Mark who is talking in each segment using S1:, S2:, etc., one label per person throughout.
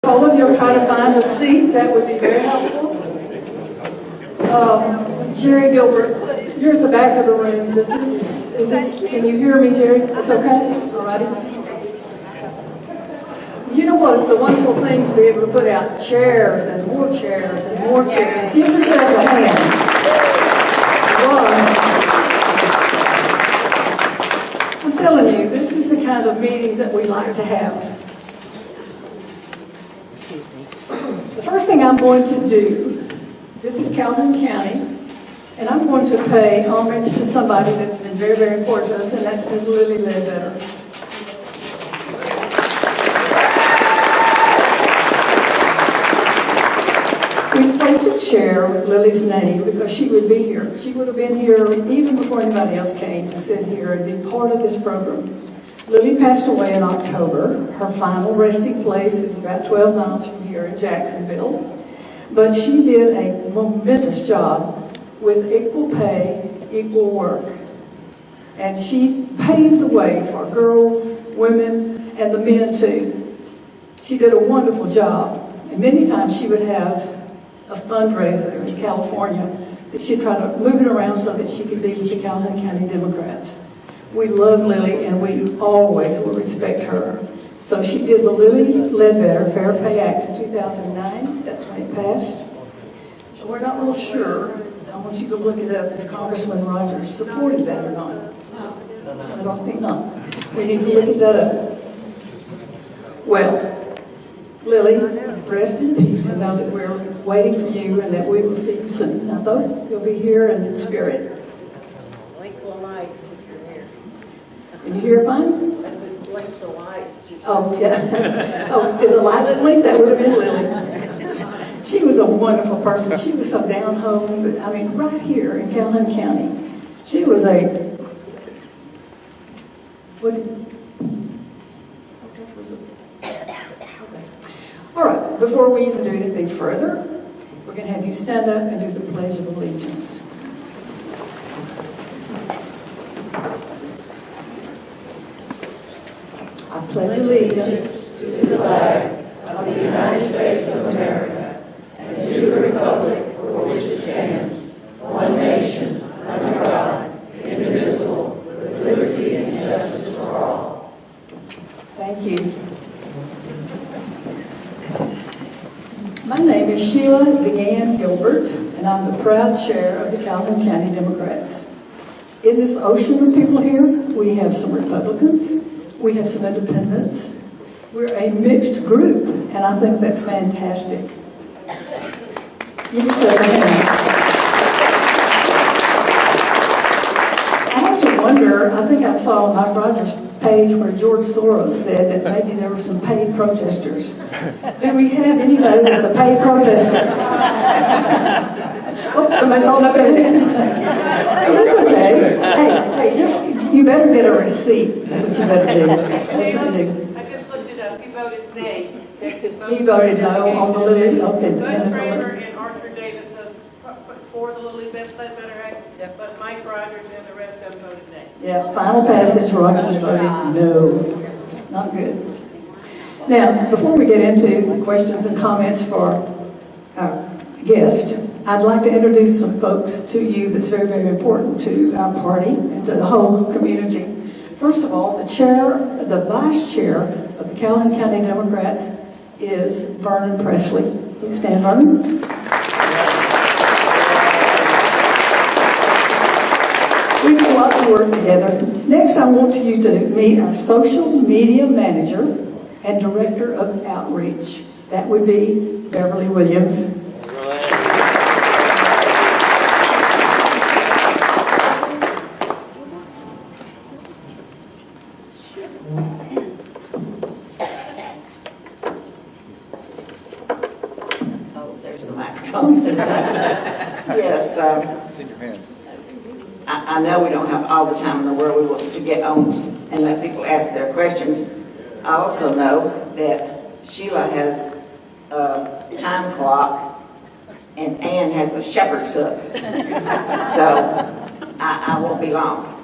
S1: All of you will try to find a seat. That would be very helpful. Jerry Gilbert, you're at the back of the room. Can you hear me, Jerry? It's okay? All righty. You know what? It's a wonderful thing to be able to put out chairs and more chairs and more chairs. Give yourself a hand. I'm telling you, this is the kind of meetings that we like to have. The first thing I'm going to do, this is Calhoun County, and I'm going to pay homage to somebody that's been very, very important to us, and that's Ms. Lily Ledbetter. We've placed a chair with Lily's name because she would be here. She would have been here even before anybody else came to sit here and be part of this program. Lily passed away in October. Her final resting place is about 12 miles from here in Jacksonville. But she did a momentous job with equal pay, equal work. And she paved the way for girls, women, and the men too. She did a wonderful job. And many times she would have a fundraiser in California that she'd try to move it around so that she could be with the Calhoun County Democrats. We love Lily, and we always will respect her. So she did the Lily Ledbetter Fair Pay Act in 2009. That's when it passed. We're not real sure. I want you to look it up if Congressman Rogers supported that or not. I don't think not. We need to look that up. Well, Lily, rest in peace and know that we're waiting for you and that we will see you soon. Now, both, you'll be here in spirit.
S2: Blink the lights if you're here.
S1: Can you hear fine?
S2: I said blink the lights.
S1: Oh, yeah. Oh, did the lights blink? That would have been Lily. She was a wonderful person. She was so down home, but I mean, right here in Calhoun County. She was All right, before we even do anything further, we're going to have you stand up and do the Pledge of Allegiance. I pledge allegiance
S3: to the flag of the United States of America and to the republic for which it stands, one nation, under God, indivisible, with liberty and justice for all.
S1: Thank you. My name is Sheila Deanne Gilbert, and I'm the proud chair of the Calhoun County Democrats. In this ocean of people here, we have some Republicans, we have some independents. We're a mixed group, and I think that's fantastic. Give yourself a hand. I have to wonder, I think I saw on Mike Rogers' page where George Soros said that maybe there were some paid protesters. Do we have anybody that's a paid protester? Oh, somebody's holding up their hand. That's okay. Hey, just, you better get a receipt. That's what you better do. That's what you do.
S4: I just looked it up. He voted nay.
S1: He voted no on the Lily. Okay.
S4: Bud Kramer and Archer Davis put for the Lily Ledbetter Act,
S1: Yep.
S4: but Mike Rogers and the rest of them voted nay.
S1: Yeah, final passage, Rogers voted no. Not good. Now, before we get into questions and comments for our guest, I'd like to introduce some folks to you that's very, very important to our party and to the whole community. First of all, the vice chair of the Calhoun County Democrats is Vernon Presley. Please stand, Vernon. We do lots of work together. Next, I want you to meet our social media manager and director of outreach. That would be Beverly Williams.
S3: Oh, there's the microphone. Yes.
S5: It's in your hand.
S3: I know we don't have all the time in the world we want to get on and let people ask their questions. I also know that Sheila has a time clock and Ann has a shepherd's hook. So I won't be long.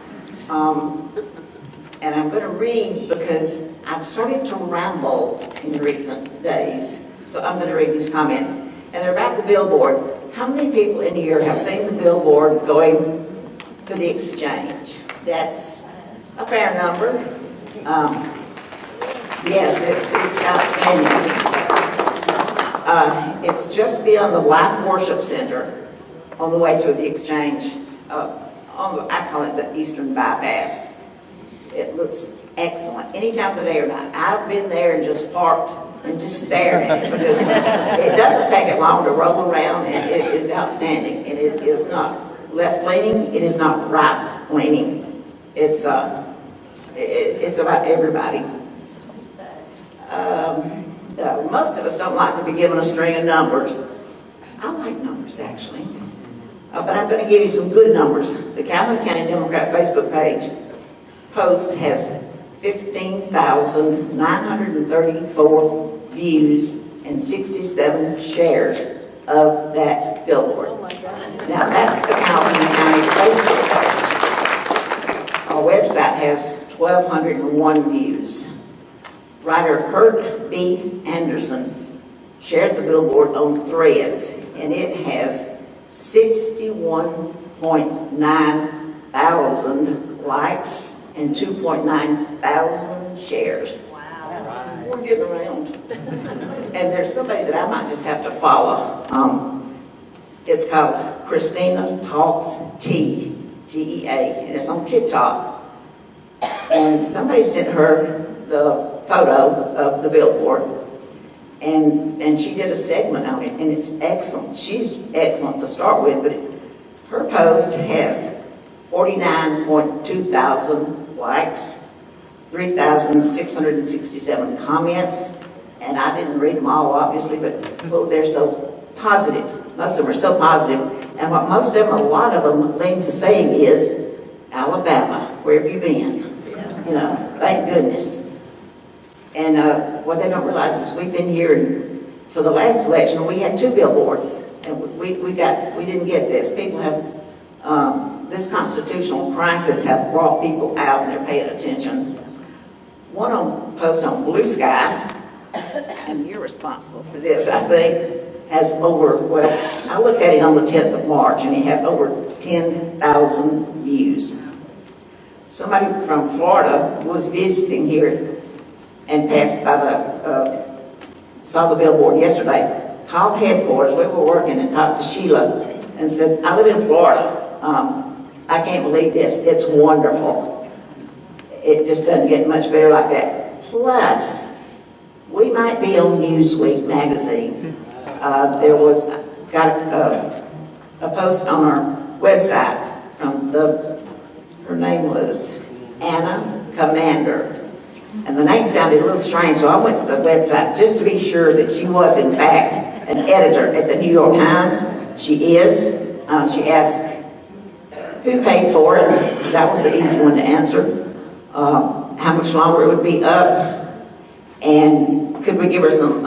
S3: And I'm going to read because I've started to ramble in recent days. So I'm going to read these comments. And they're about the billboard. How many people in here have seen the billboard going to the exchange? That's a fair number. Yes, it's outstanding. It's just beyond the Life Worship Center on the way to the exchange. I call it the Eastern Bypass. It looks excellent any time of the day or night. I've been there and just parked and just stared at it because it doesn't take it long to roll around, and it is outstanding. And it is not left-leaning, it is not right-leaning. It's about everybody. Most of us don't like to be given a string of numbers. I like numbers, actually. But I'm going to give you some good numbers. The Calhoun County Democrat Facebook page post has 15,934 views and 67 shares of that billboard. Now that's the Calhoun County Facebook page. Our website has 1,201 views. Writer Kurt B. Anderson shared the billboard on Threads, and it has 61.9 thousand likes and 2.9 thousand shares. Wow. We're getting around. And there's somebody that I might just have to follow. It's called Christina Talks T, T-E-A, and it's on TikTok. And somebody sent her the photo of the billboard, and she did a segment on it, and it's excellent. She's excellent to start with, but her post has 49.2 thousand likes, 3,667 comments, and I didn't read them all, obviously, but oh, they're so positive. Most of them are so positive, and what most of them, a lot of them lean to saying is, Alabama, where have you been? You know, thank goodness. And what they don't realize is we've been here, and for the last election, we had 2 billboards, and we didn't get this. People have, this constitutional crisis have brought people out, and they're paying attention. One post on Blue Sky, and you're responsible for this, I think, has over, well, I looked at it on the 10th of March, and it had over 10,000 views. Somebody from Florida was visiting here and passed by saw the billboard yesterday, called headquarters, we were working, and talked to Sheila and said, I live in Florida. I can't believe this. It's wonderful. It just doesn't get much better like that. Plus, we might be on Newsweek magazine. There was got a post on our website from her name was Anna Commander. And the name sounded a little strange, so I went to the website just to be sure that she was, in fact, an editor at the New York Times. She is. She asked who paid for it. That was the easy one to answer. How much longer it would be up, and could we give her some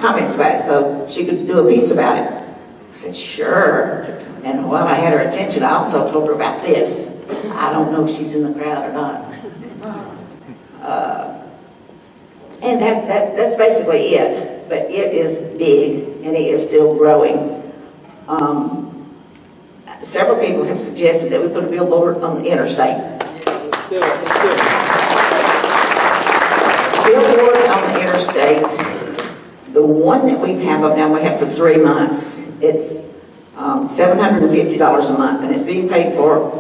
S3: comments about it so she could do a piece about it. I said, sure. And while I had her attention, I also told her about this. I don't know if she's in the crowd or not. And that's basically it. But it is big, and it is still growing. Several people have suggested that we put a billboard on the interstate.
S5: Let's do it.
S3: Billboard on the interstate, the one that we have up now, we have for 3 months. It's $750 a month, and it's being paid for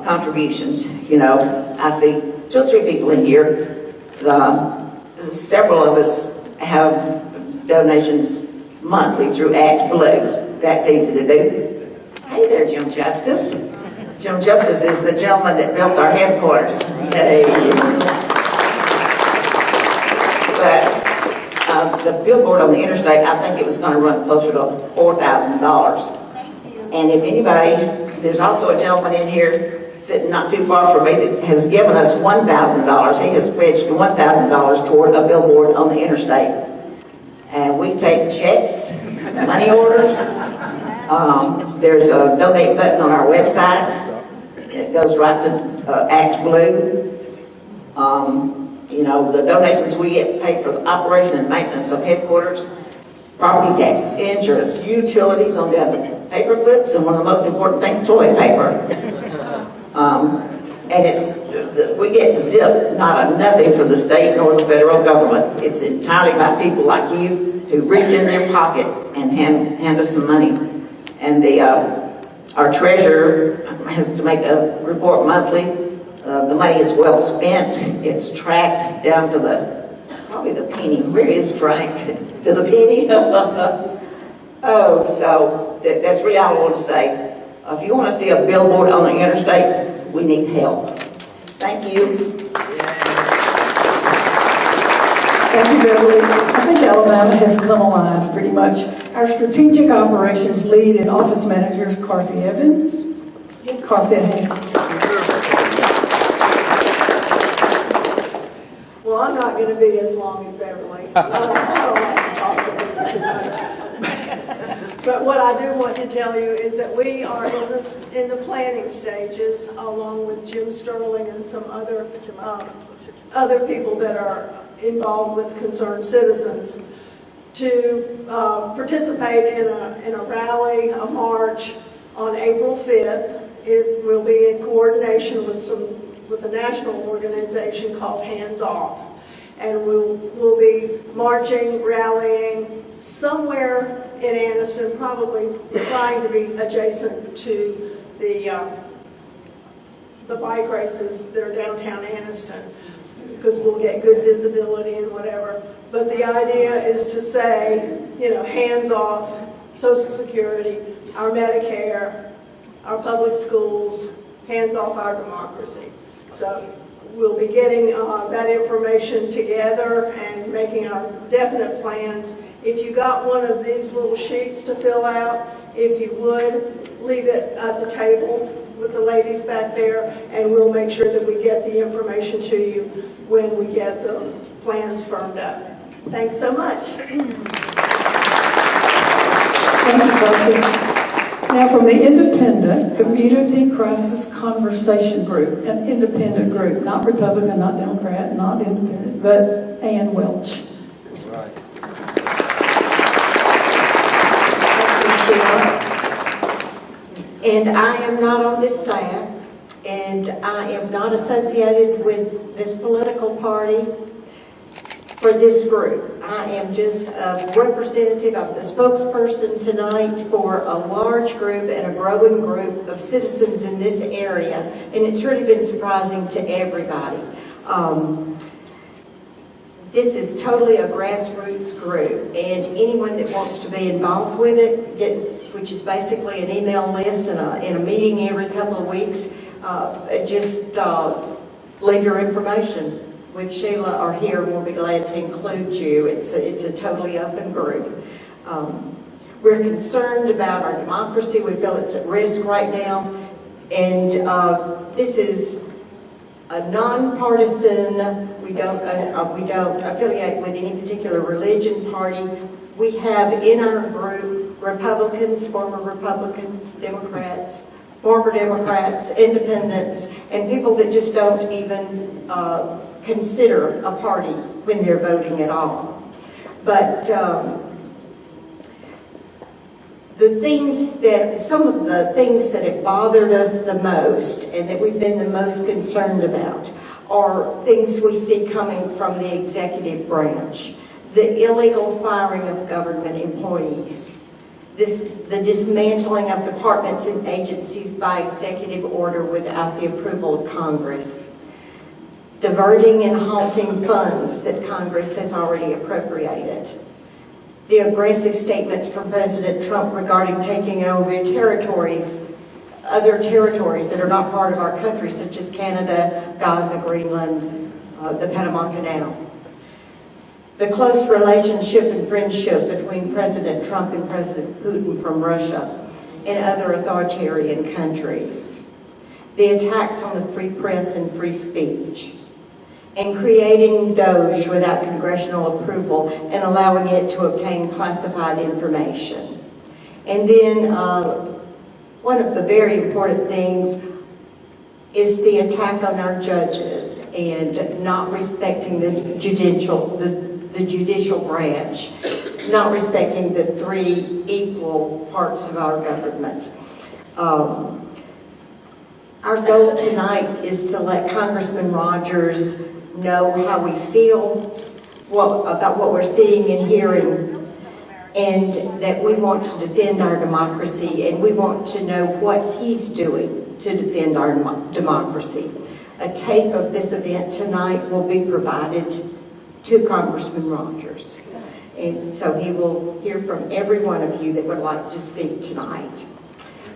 S3: contributions. You know, I see 2 or 3 people in here. Several of us have donations monthly through Act Blue. That's easy to do. Hey there, Jim Justice. Jim Justice is the gentleman that built our headquarters. Yay. But the billboard on the interstate, I think it was going to run closer to $4,000. And if anybody, there's also a gentleman in here sitting not too far from me that has given us $1,000. He has pledged $1,000 toward a billboard on the interstate. And we take checks, money orders. There's a donate button on our website. It goes right to Act Blue. You know, the donations we get paid for the operation and maintenance of headquarters. property taxes, insurance, utilities on down to paper clips, and one of the most important things, toilet paper. And we get zip, not a nothing from the state nor the federal government. It's entirely by people like you who reach in their pocket and hand us some money. And our treasurer has to make a report monthly. The money is well spent. It's tracked down to probably the penny. Where is Frank? To the penny? Oh, so that's really all I want to say. If you want to see a billboard on the interstate, we need help. Thank you.
S1: Thank you, Beverly. I think Alabama has come alive pretty much. Our strategic operations lead and office manager is Carsey Evans. Carsey, a hand.
S5: Well, I'm not going to be as long as Beverly. I don't like to talk to people. But what I do want to tell you is that we are in the planning stages, along with Jim Sterling and some other people that are involved with concerned citizens, to participate in a rally, a march on April 5th. We'll be in coordination with a national organization called Hands Off. And we'll be marching, rallying somewhere in Anniston, probably trying to be adjacent to the bike races that are downtown Anniston, because we'll get good visibility and whatever. But the idea is to say, hands off Social Security, our Medicare, our public schools, hands off our democracy. So we'll be getting that information together and making our definite plans. If you got one of these little sheets to fill out, if you would, leave it at the table with the ladies back there, and we'll make sure that we get the information to you when we get the plans firmed up. Thanks so much.
S1: Thank you, Carsey. Now, from the Independent Community Crisis Conversation Group, an independent group, not Republican, not Democrat, not independent, but Ann Welch.
S6: That's right.
S2: And I am not on this staff, and I am not associated with this political party for this group. I am just a representative of the spokesperson tonight for a large group and a growing group of citizens in this area, and it's really been surprising to everybody. This is totally a grassroots group, and anyone that wants to be involved with it, which is basically an email list and a meeting every couple of weeks, just leave your information with Sheila or here, and we'll be glad to include you. It's a totally open group. We're concerned about our democracy. We feel it's at risk right now, and this is a nonpartisan. We don't affiliate with any particular religion, party. We have in our group Republicans, former Republicans, Democrats, former Democrats, independents, and people that just don't even consider a party when they're voting at all. But some of the things that have bothered us the most and that we've been the most concerned about are things we see coming from the executive branch. The illegal firing of government employees, the dismantling of departments and agencies by executive order without the approval of Congress, diverting and halting funds that Congress has already appropriated, the aggressive statements from President Trump regarding taking over other territories that are not part of our country, such as Canada, Gaza, Greenland, the Panama Canal. The close relationship and friendship between President Trump and President Putin from Russia and other authoritarian countries. The attacks on the free press and free speech. And creating DOJ without congressional approval and allowing it to obtain classified information. And then one of the very important things is the attack on our judges and not respecting the judicial branch. not respecting the three equal parts of our government. Our goal tonight is to let Congressman Rogers know how we feel about what we're seeing and hearing, and that we want to defend our democracy, and we want to know what he's doing to defend our democracy. A tape of this event tonight will be provided to Congressman Rogers. And so he will hear from every one of you that would like to speak tonight.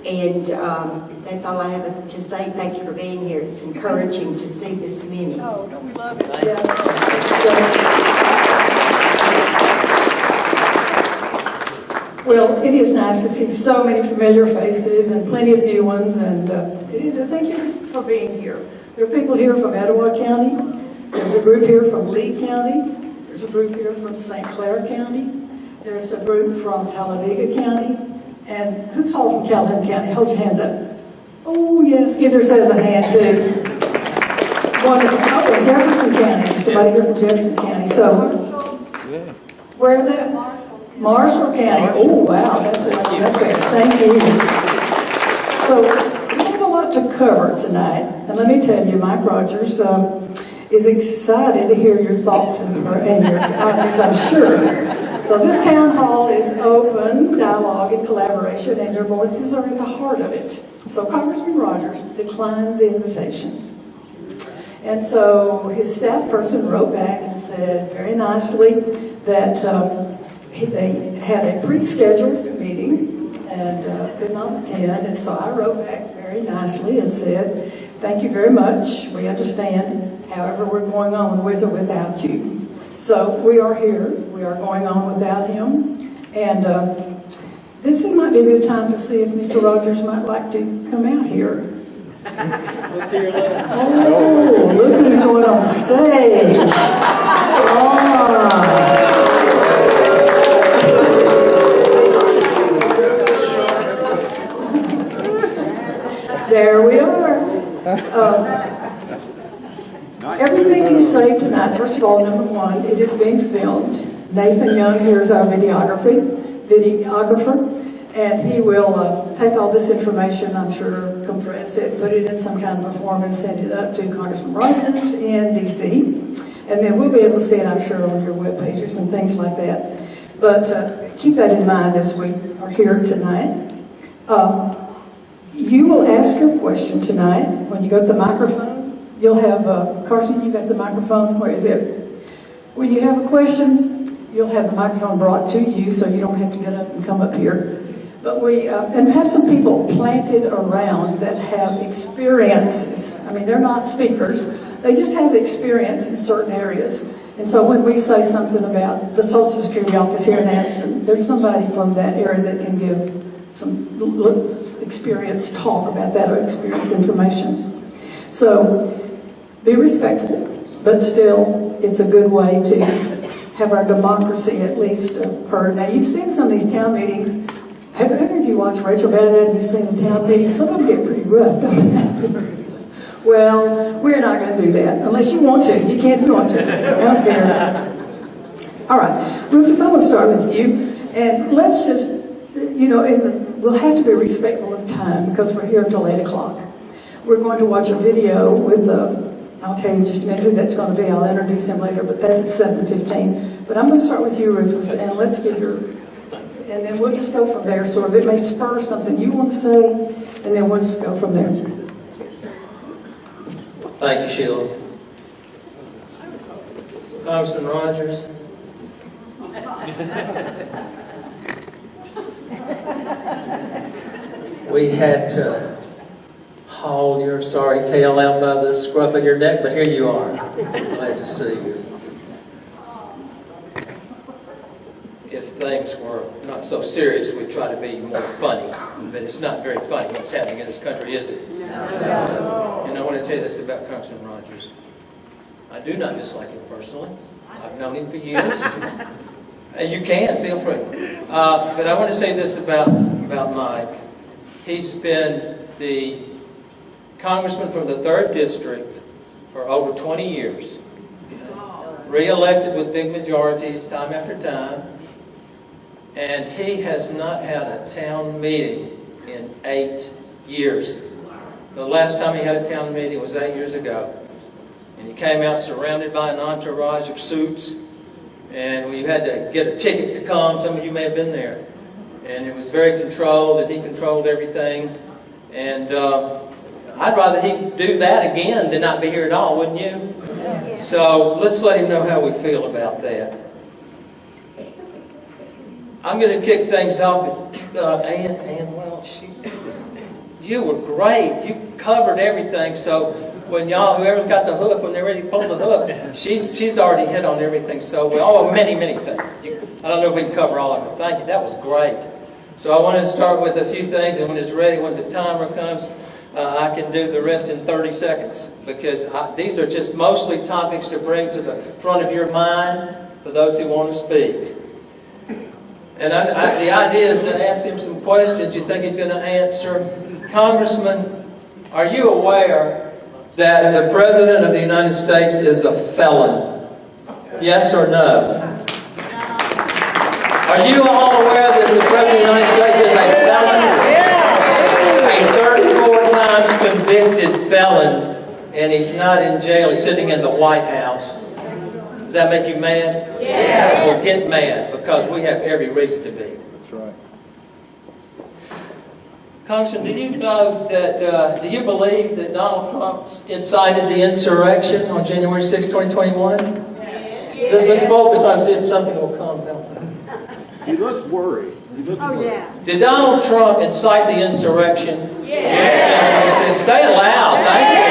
S2: And that's all I have to say. Thank you for being here. It's encouraging to see this many.
S1: Oh, don't we love it? Well, it is nice to see so many familiar faces and plenty of new ones, and thank you for being here. There are people here from Etowah County. There's a group here from Lee County. There's a group here from St. Clair County. There's a group from Talladega County. And who's all from Calhoun County? Hold your hands up. Oh, yes, give yourselves a hand, too. Wonderful. Oh, Jefferson County. Somebody here from Jefferson County. So, where are they? Marshall County. Oh, wow, that's right up there. Thank you. So, we have a lot to cover tonight. And let me tell you, Mike Rogers is excited to hear your thoughts and your ideas, I'm sure. So this town hall is open dialogue and collaboration, and your voices are at the heart of it. So Congressman Rogers declined the invitation. And so his staff person wrote back and said very nicely that they had a pre-scheduled meeting and could not attend. And so I wrote back very nicely and said, thank you very much. We understand. However, we're going on with or without you. So we are here. We are going on without him. And this might be a good time to see if Mr. Rogers might like to come out here. Oh, look who's going on stage. There we are. Everything you say tonight, first of all, number one, it is being filmed. Nathan Young here is our videographer, and he will take all this information, I'm sure, compress it, put it in some kind of a form and send it up to Congressman Rogers in D.C. And then we'll be able to see it, I'm sure, on your web pages and things like that. But keep that in mind as we are here tonight. You will ask your question tonight when you go to the microphone. You'll have, Carson, you got the microphone, where is it? When you have a question, you'll have the microphone brought to you so you don't have to get up and come up here. But we, and have some people planted around that have experiences. I mean, they're not speakers, they just have experience in certain areas. And so when we say something about the Social Security office here in Anniston, there's somebody from that area that can give some experienced talk about that or experienced information. So, be respectful, but still, it's a good way to have our democracy at least heard. Now, you've seen some of these town meetings. Have any of you watched Rachel Bad? You've seen the town meetings. Some of them get pretty rough, don't they? Well, we're not going to do that unless you want to. You can't if you want to. I don't care. All right, Rufus, I'm going to start with you, and let's just, we'll have to be respectful of time because we're here until 8 o'clock. We're going to watch a video with I'll tell you in just a minute who that's going to be. I'll introduce him later, but that's at 7:15. But I'm going to start with you, Rufus, and let's get and then we'll just go from there. Sort of, it may spur something you want to say, and then we'll just go from there.
S6: Thank you, Sheila. Congressman Rogers. We had to haul your sorry tail out by the scruff of your neck, but here you are. Glad to see you. If things were not so serious, we'd try to be more funny. But it's not very funny what's happening in this country, is it? No. And I want to tell you this about Congressman Rogers. I do not dislike him personally. I've known him for years. You can, feel free. But I want to say this about Mike. He's been the congressman from the 3rd District for over 20 years. Re-elected with big majorities time after time. and he has not had a town meeting in 8 years. The last time he had a town meeting was 8 years ago. And he came out surrounded by an entourage of suits, and we had to get a ticket to come. Some of you may have been there. And it was very controlled, and he controlled everything. And I'd rather he do that again than not be here at all, wouldn't you? Yeah. So let's let him know how we feel about that. I'm going to kick things off with Ann Welch. You were great. You covered everything. So when y'all, whoever's got the hook, when they're ready to pull the hook, she's already hit on everything so well. Oh, many, many things. I don't know if we can cover all of it. Thank you. That was great. So I wanted to start with a few things, and when it's ready, when the timer comes, I can do the rest in 30 seconds. Because these are just mostly topics to bring to the front of your mind for those who want to speak. And the idea is to ask him some questions you think he's going to answer. Congressman, are you aware that the President of the United States is a felon? Yes or no? Are you all aware that the President of the United States is a felon? A 34 times convicted felon, and he's not in jail. He's sitting in the White House. Does that make you mad? Yeah. Well, get mad, because we have every reason to be.
S7: That's right.
S6: Congressman, do you know that, do you believe that Donald Trump incited the insurrection on January 6, 2021? Let's focus on see if something will come.
S7: He looks worried.
S5: Yeah.
S6: Did Donald Trump incite the insurrection? Yes. Say it loud, thank you.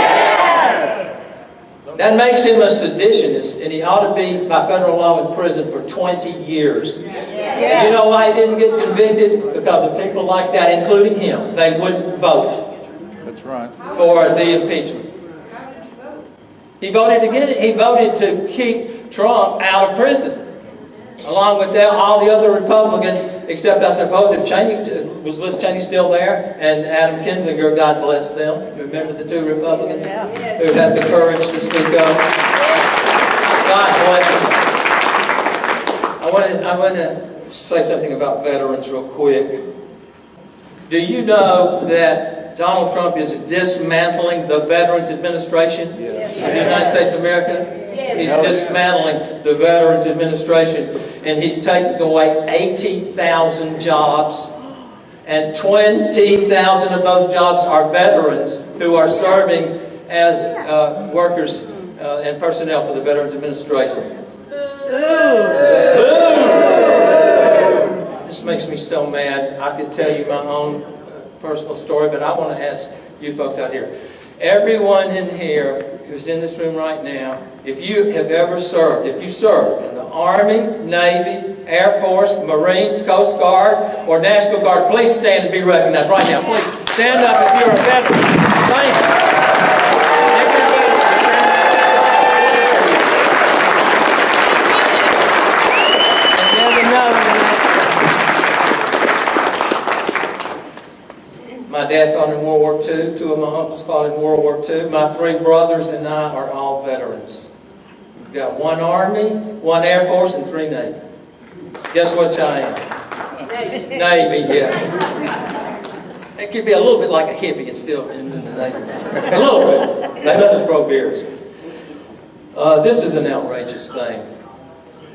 S6: That makes him a seditionist, and he ought to be, by federal law, in prison for 20 years. You know why he didn't get convicted? Because of people like that, including him. They wouldn't vote.
S7: That's right.
S6: For the impeachment. He voted against it. He voted to keep Trump out of prison. Along with that, all the other Republicans, except I suppose if Cheney, was Liz Cheney still there? And Adam Kinzinger, God bless them. Remember the two Republicans who had the courage to speak up? God bless them. I want to say something about veterans real quick. Do you know that Donald Trump is dismantling the Veterans Administration of the United States of America? He's dismantling the Veterans Administration, and he's taking away 80,000 jobs, and 20,000 of those jobs are veterans who are serving as workers and personnel for the Veterans Administration. This makes me so mad. I could tell you my own personal story, but I want to ask you folks out here. Everyone in here who's in this room right now, if you have ever served, if you served in the Army, Navy, Air Force, Marines, Coast Guard, or National Guard, please stand and be recognized right now. Please stand up if you're a veteran. Thank you. My dad fought in World War II. Two of my uncles fought in World War II. My three brothers and I are all veterans. We've got one Army, one Air Force, and three Navy. Guess what I am? Navy, yeah. It could be a little bit like a hippie. It's still in the Navy. A little bit. They let us grow beards. This is an outrageous thing.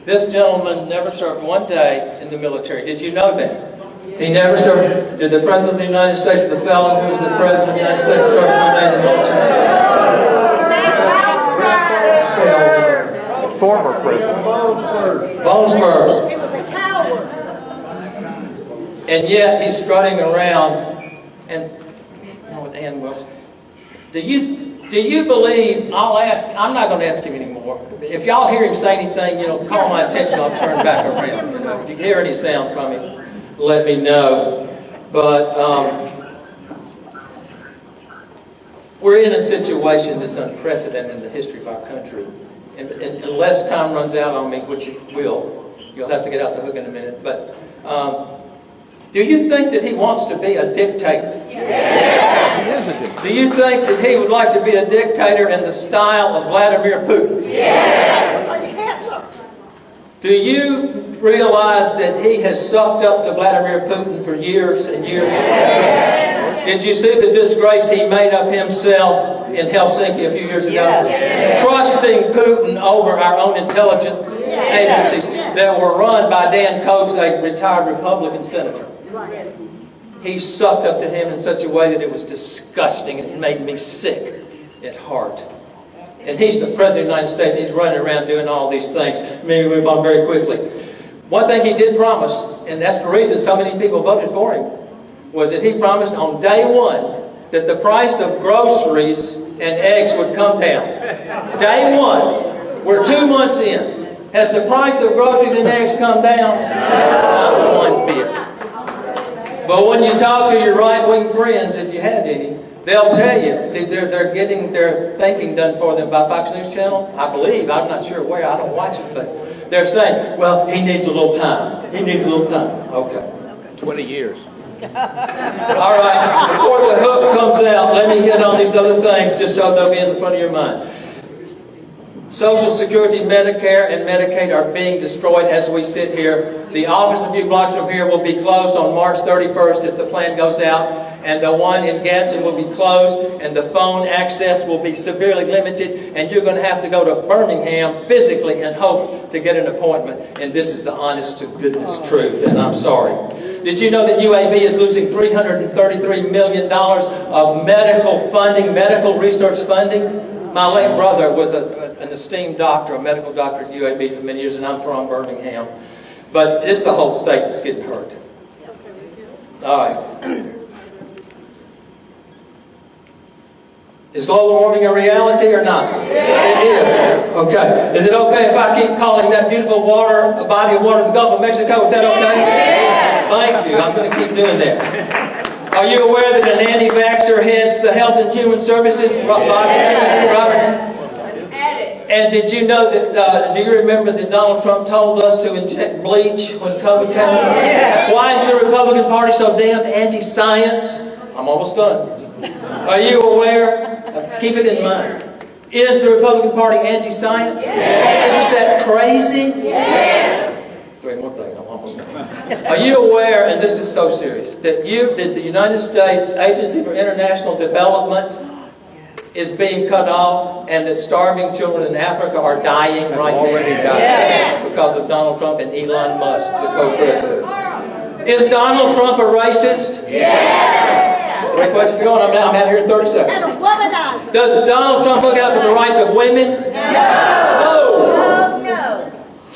S6: This gentleman never served one day in the military. Did you know that? He never served. Did the President of the United States, the fellow who was the President of the United States, serve one day in the military?
S7: Former President.
S6: Bone spurs.
S5: He was a coward.
S6: And yet he's strutting around and with Ann Welch. Do you believe, I'm not going to ask him anymore. If y'all hear him say anything, call my attention, I'll turn back around. If you hear any sound from him, let me know. But we're in a situation that's unprecedented in the history of our country. And unless time runs out on me, which it will, you'll have to get out the hook in a minute. But do you think that he wants to be a dictator?
S7: Yes. He is a dictator.
S6: Do you think that he would like to be a dictator in the style of Vladimir Putin?
S5: Yes.
S6: Do you realize that he has sucked up to Vladimir Putin for years and years? Did you see the disgrace he made of himself in Helsinki a few years ago? Trusting Putin over our own intelligence agencies that were run by Dan Coates, a retired Republican senator. He sucked up to him in such a way that it was disgusting. It made me sick at heart. And he's the President of the United States. He's running around doing all these things. Maybe move on very quickly. One thing he did promise, and that's the reason so many people voted for him, was that he promised on day one that the price of groceries and eggs would come down. Day one. We're 2 months in. Has the price of groceries and eggs come down? Not one bit. But when you talk to your right-wing friends, if you have any, they'll tell you, see, they're getting their thinking done for them by Fox News Channel, I believe. I'm not sure where. I don't watch it, but they're saying, well, he needs a little time. He needs a little time. Okay.
S7: 20 years.
S6: All right. Before the hook comes out, let me hit on these other things just so they'll be in the front of your mind. Social Security, Medicare, and Medicaid are being destroyed as we sit here. The office a few blocks from here will be closed on March 31st if the plan goes out, and the one in Gadsden will be closed, and the phone access will be severely limited, and you're going to have to go to Birmingham physically and hope to get an appointment. And this is the honest to goodness truth, and I'm sorry. Did you know that UAB is losing $333 million of medical funding, medical research funding? My late brother was an esteemed doctor, a medical doctor at UAB for many years, and I'm from Birmingham. But it's the whole state that's getting hurt. All right. Is global warming a reality or not? It is. Okay. Is it okay if I keep calling that beautiful water, a body of water, the Gulf of Mexico? Is that okay? Thank you. I'm going to keep doing that. Are you aware that an anti-vaxxer heads the Health and Human Services? Robert? And did you know that, do you remember that Donald Trump told us to inject bleach when COVID came? Why is the Republican Party so damned anti-science? I'm almost done. Are you aware? Keep it in mind. Is the Republican Party anti-science? Isn't that crazy? Yes. Three more things. I'm almost done. Are you aware, and this is so serious, that the United States Agency for International Development is being cut off, and that starving children in Africa are dying right now?
S7: Already dying.
S6: Because of Donald Trump and Elon Musk, the co-president. Is Donald Trump a racist? Yes. Great question. Go on. I'm out here in 30 seconds.
S8: And a womanizer.
S6: Does Donald Trump look out for the rights of women? No.
S8: No.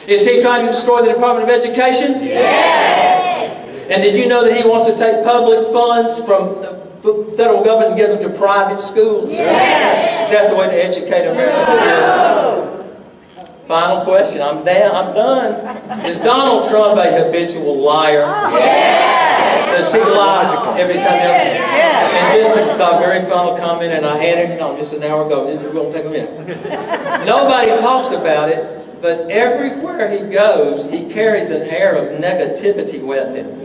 S6: Is he trying to destroy the Department of Education? Yes. And did you know that he wants to take public funds from the federal government and give them to private schools? Yes. Is that the way to educate American kids? Final question. I'm done. Is Donald Trump a habitual liar? Yes. Does he lie every time? And this is the very final comment, and I added it on just an hour ago. This won't take a minute. Nobody talks about it, but everywhere he goes, he carries an air of negativity with him.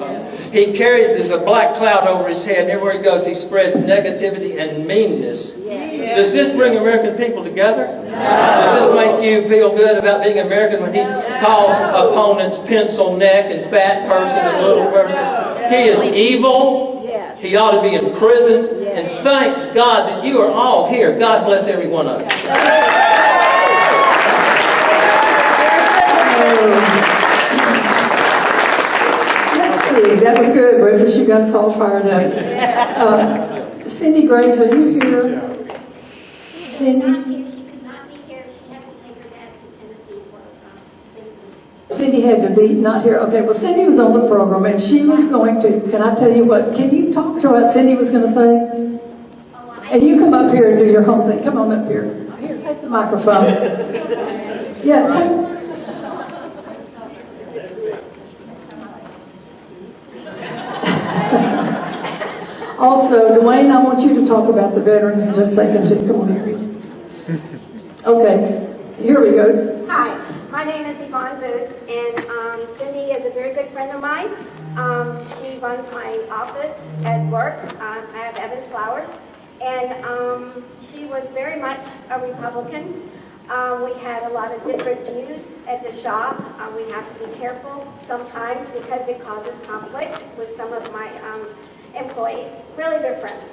S6: There's a black cloud over his head, and everywhere he goes, he spreads negativity and meanness. Does this bring American people together? Does this make you feel good about being American when he calls opponents pencil neck and fat person and little person? He is evil. He ought to be in prison. And thank God that you are all here. God bless every one of you.
S1: Let's see, that was good, Rufus. You got us all fired up. Cindy Graves, are you here? Cindy?
S9: She could not be here. She had to take her dad to Tennessee for business.
S1: Cindy had to be not here. Okay, well, Cindy was on the program, and she was going to, can I tell you what, can you talk to her what Cindy was going to say? And you come up here and do your whole thing. Come on up here. Here, take the microphone. Yeah, take. Also, Dwayne, I want you to talk about the veterans in just a second, too. Come on here. Okay, here we go.
S9: Hi, my name is Yvonne Booth, and Cindy is a very good friend of mine. She runs my office at work. I have Evans Flowers, and she was very much a Republican. We had a lot of different views at the shop. We have to be careful sometimes because it causes conflict with some of my employees. Really, they're friends.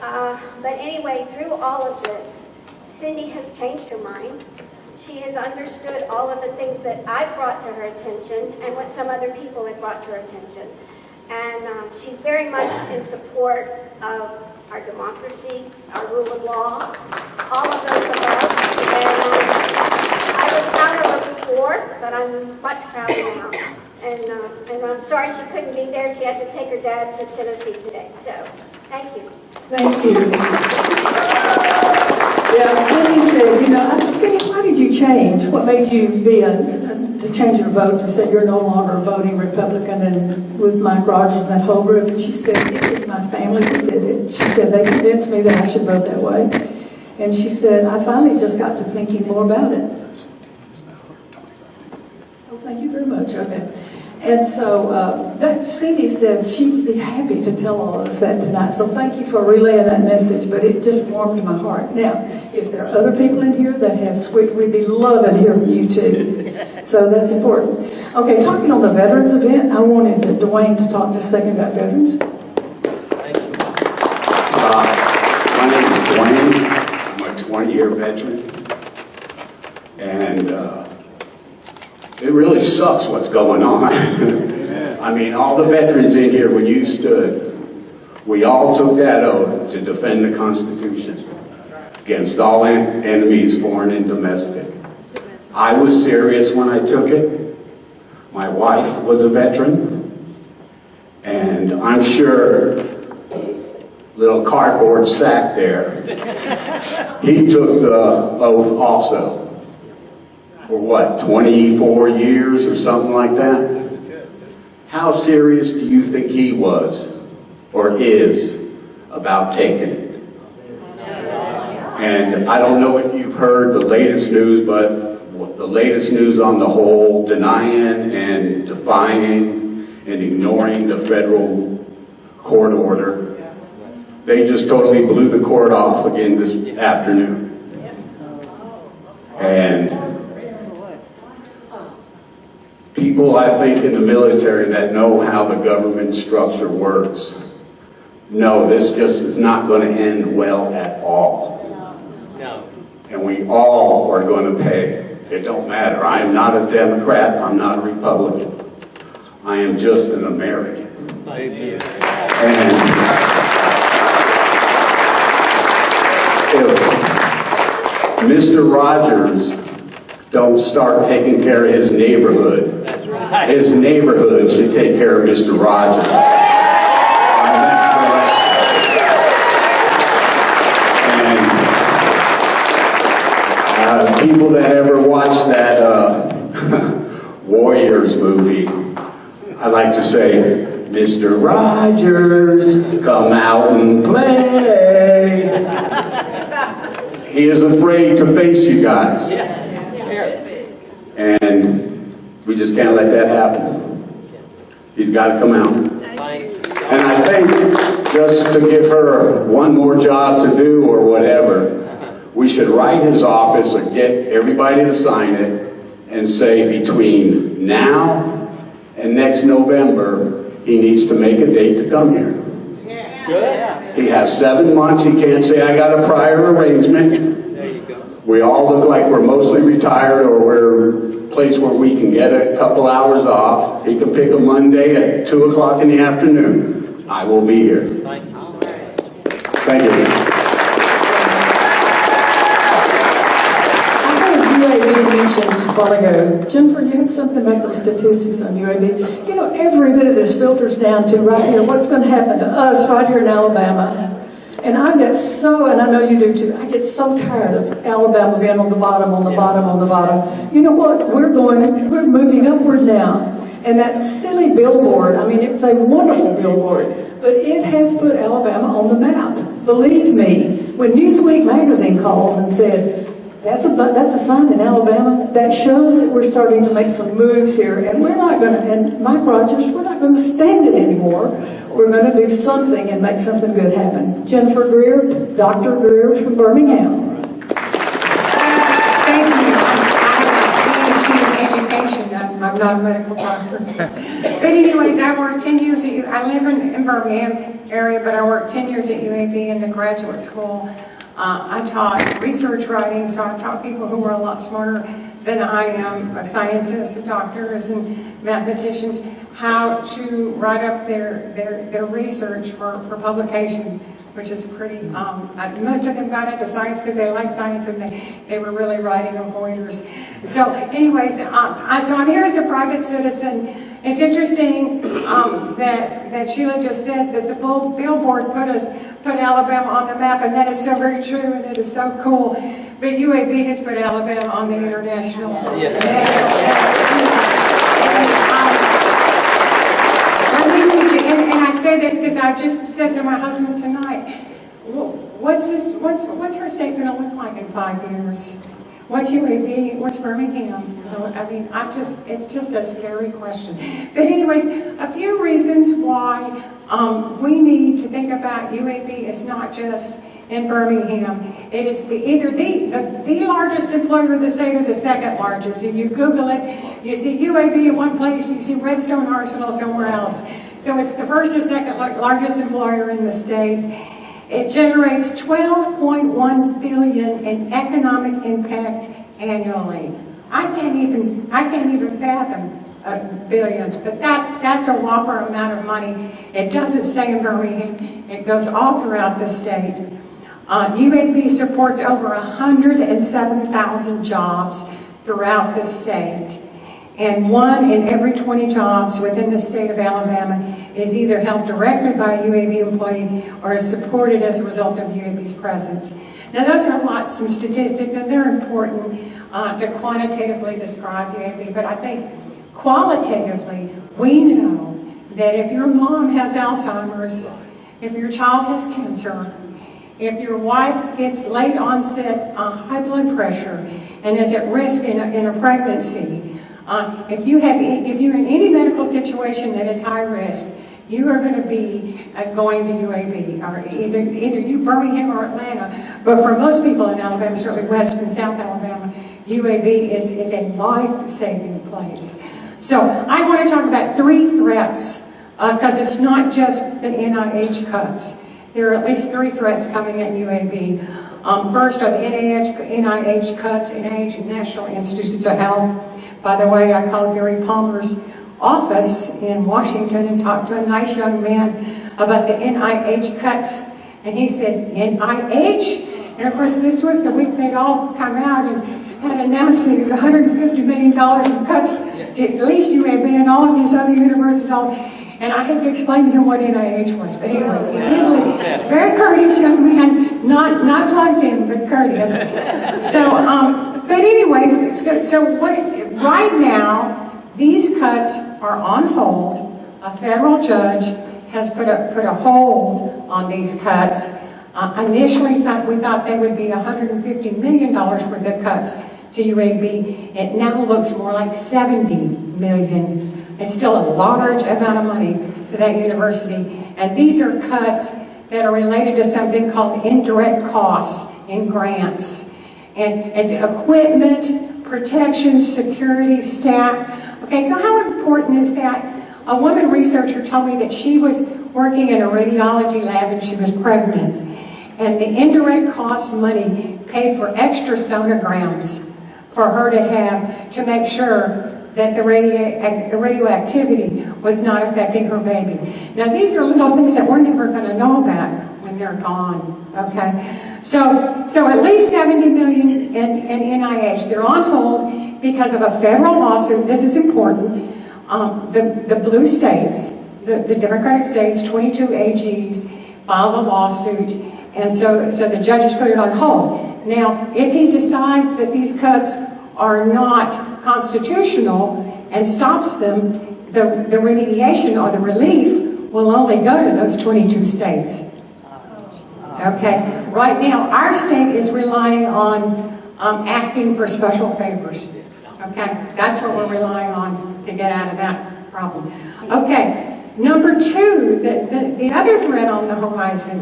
S9: But anyway, through all of this, Cindy has changed her mind. She has understood all of the things that I brought to her attention and what some other people had brought to her attention. And she's very much in support of our democracy, our rule of law, all of those above. And I was proud of her before, but I'm much prouder now. And I'm sorry she couldn't be there. She had to take her dad to Tennessee today. So, thank you.
S1: Thank you. Yeah, Cindy said, I said, Cindy, why did you change? What made you to change your vote to say you're no longer voting Republican and with Mike Rogers and that whole group? And she said, it was my family that did it. She said, they convinced me that I should vote that way. And she said, I finally just got to thinking more about it. Oh, thank you very much. Okay. And so Cindy said she'd be happy to tell all of us that tonight. So thank you for relaying that message, but it just warmed my heart. Now, if there are other people in here that have switched, we'd be loving to hear from you too. So that's important. Okay, talking on the veterans event, I wanted Dwayne to talk just a second about veterans.
S8: My name is Dwayne. I'm a 20-year veteran. And it really sucks what's going on. I mean, all the veterans in here, when you stood, we all took that oath to defend the Constitution against all enemies, foreign and domestic. I was serious when I took it. My wife was a veteran. And I'm sure little cardboard sack there, he took the oath also. For what, 24 years or something like that? How serious do you think he was or is about taking it? And I don't know if you've heard the latest news, but the latest news on the whole denying and defying and ignoring the federal court order. They just totally blew the court off again this afternoon. And people, I think, in the military that know how the government structure works, know this just is not going to end well at all. No. And we all are going to pay. It don't matter. I am not a Democrat. I'm not a Republican. I am just an American. And if Mr. Rogers don't start taking care of his neighborhood, his neighborhood should take care of Mr. Rogers. And people that ever watched that Warriors movie, I like to say, Mr. Rogers, come out and play. He is afraid to face you guys. And we just can't let that happen. He's got to come out. And I think just to give her one more job to do or whatever, we should write his office and get everybody to sign it and say between now and next November, he needs to make a date to come here. He has 7 months. He can't say, I got a prior arrangement. We all look like we're mostly retired or we're a place where we can get a couple hours off. He can pick a Monday at 2 o'clock in the afternoon. I will be here. Thank you. Thank you.
S1: I heard UAB mentioned a while ago. Jennifer, you had something about those statistics on UAB. Every bit of this filters down to right here, what's going to happen to us right here in Alabama. And I get so, and I know you do too, I get so tired of Alabama being on the bottom, on the bottom, on the bottom. You know what? We're moving upward now. And that silly billboard, I mean, it was a wonderful billboard, but it has put Alabama on the map. Believe me, when Newsweek magazine calls and said, that's a sign in Alabama, that shows that we're starting to make some moves here, and we're not going to, and Mike Rogers, we're not going to stand it anymore. We're going to do something and make something good happen. Jennifer Greer, Dr. Greer from Birmingham. Thank
S10: I'm not a medical doctor. But anyways, I worked 10 years at I live in Birmingham area, but I worked 10 years at UAB in the graduate school. I taught research writing, so I taught people who were a lot smarter than I am, scientists, doctors, and mathematicians, how to write up their research for publication, which is pretty, most of them got into science because they like science and they were really writing avoiders. So anyways, so I'm here as a private citizen. It's interesting that Sheila just said that the full billboard put Alabama on the map, and that is so very true, and it is so cool. But UAB has put Alabama on the international map.
S6: Yes.
S10: And I say that because I just said to my husband tonight, what's her state going to look like in 5 years? What's UAB? What's Birmingham? I mean, it's just a scary question. But anyways, a few reasons why we need to think about UAB is not just in Birmingham. It is either the largest employer in the state or the second largest. If you Google it, you see UAB in one place, you see Redstone Arsenal somewhere else. So it's the first or second largest employer in the state. It generates $12.1 billion in economic impact annually. I can't even fathom billions, but that's a whopper amount of money. It doesn't stay in Birmingham. It goes all throughout the state. UAB supports over 107,000 jobs throughout the state. And 1 in every 20 jobs within the state of Alabama is either held directly by a UAB employee or is supported as a result of UAB's presence. Now those are some statistics, and they're important to quantitatively describe UAB, but I think qualitatively we know that if your mom has Alzheimer's, if your child has cancer, if your wife gets late onset high blood pressure and is at risk in a pregnancy, if you're in any medical situation that is high risk, you are going to be going to UAB, or either you, Birmingham or Atlanta. But for most people in Alabama, certainly West and South Alabama, UAB is a life-saving place. So I want to talk about 3 threats, because it's not just the NIH cuts. There are at least 3 threats coming at UAB. First are the NIH cuts, NIH, National Institutes of Health. By the way, I called Gary Palmer's office in Washington and talked to a nice young man about the NIH cuts. And he said, NIH? And of course, this was the week they'd all come out and had announced that $150 million in cuts to at least UAB and all of these other universities. And I had to explain to him what NIH was. But anyways, he did leave. Very courteous young man, not plugged in, but courteous. So, but anyways, so what, right now, these cuts are on hold. A federal judge has put a hold on these cuts. Initially, we thought they would be $150 million worth of cuts to UAB. It now looks more like $70 million. It's still a large amount of money to that university. And these are cuts that are related to something called indirect costs in grants. And it's equipment, protection, security, staff. Okay, so how important is that? A woman researcher told me that she was working in a radiology lab and she was pregnant. And the indirect cost money paid for extra sonograms for her to have to make sure that the radioactivity was not affecting her baby. Now, these are little things that we're never going to know about when they're gone, okay? So at least $70 million in NIH. They're on hold because of a federal lawsuit. This is important. The blue states, the Democratic states, 22 AGs, filed a lawsuit, and so the judges put it on hold. Now, if he decides that these cuts are not constitutional and stops them, the remediation or the relief will only go to those 22 states. Okay, right now our state is relying on asking for special favors. Okay, that's what we're relying on to get out of that problem. Okay, number 2, the other threat on the horizon,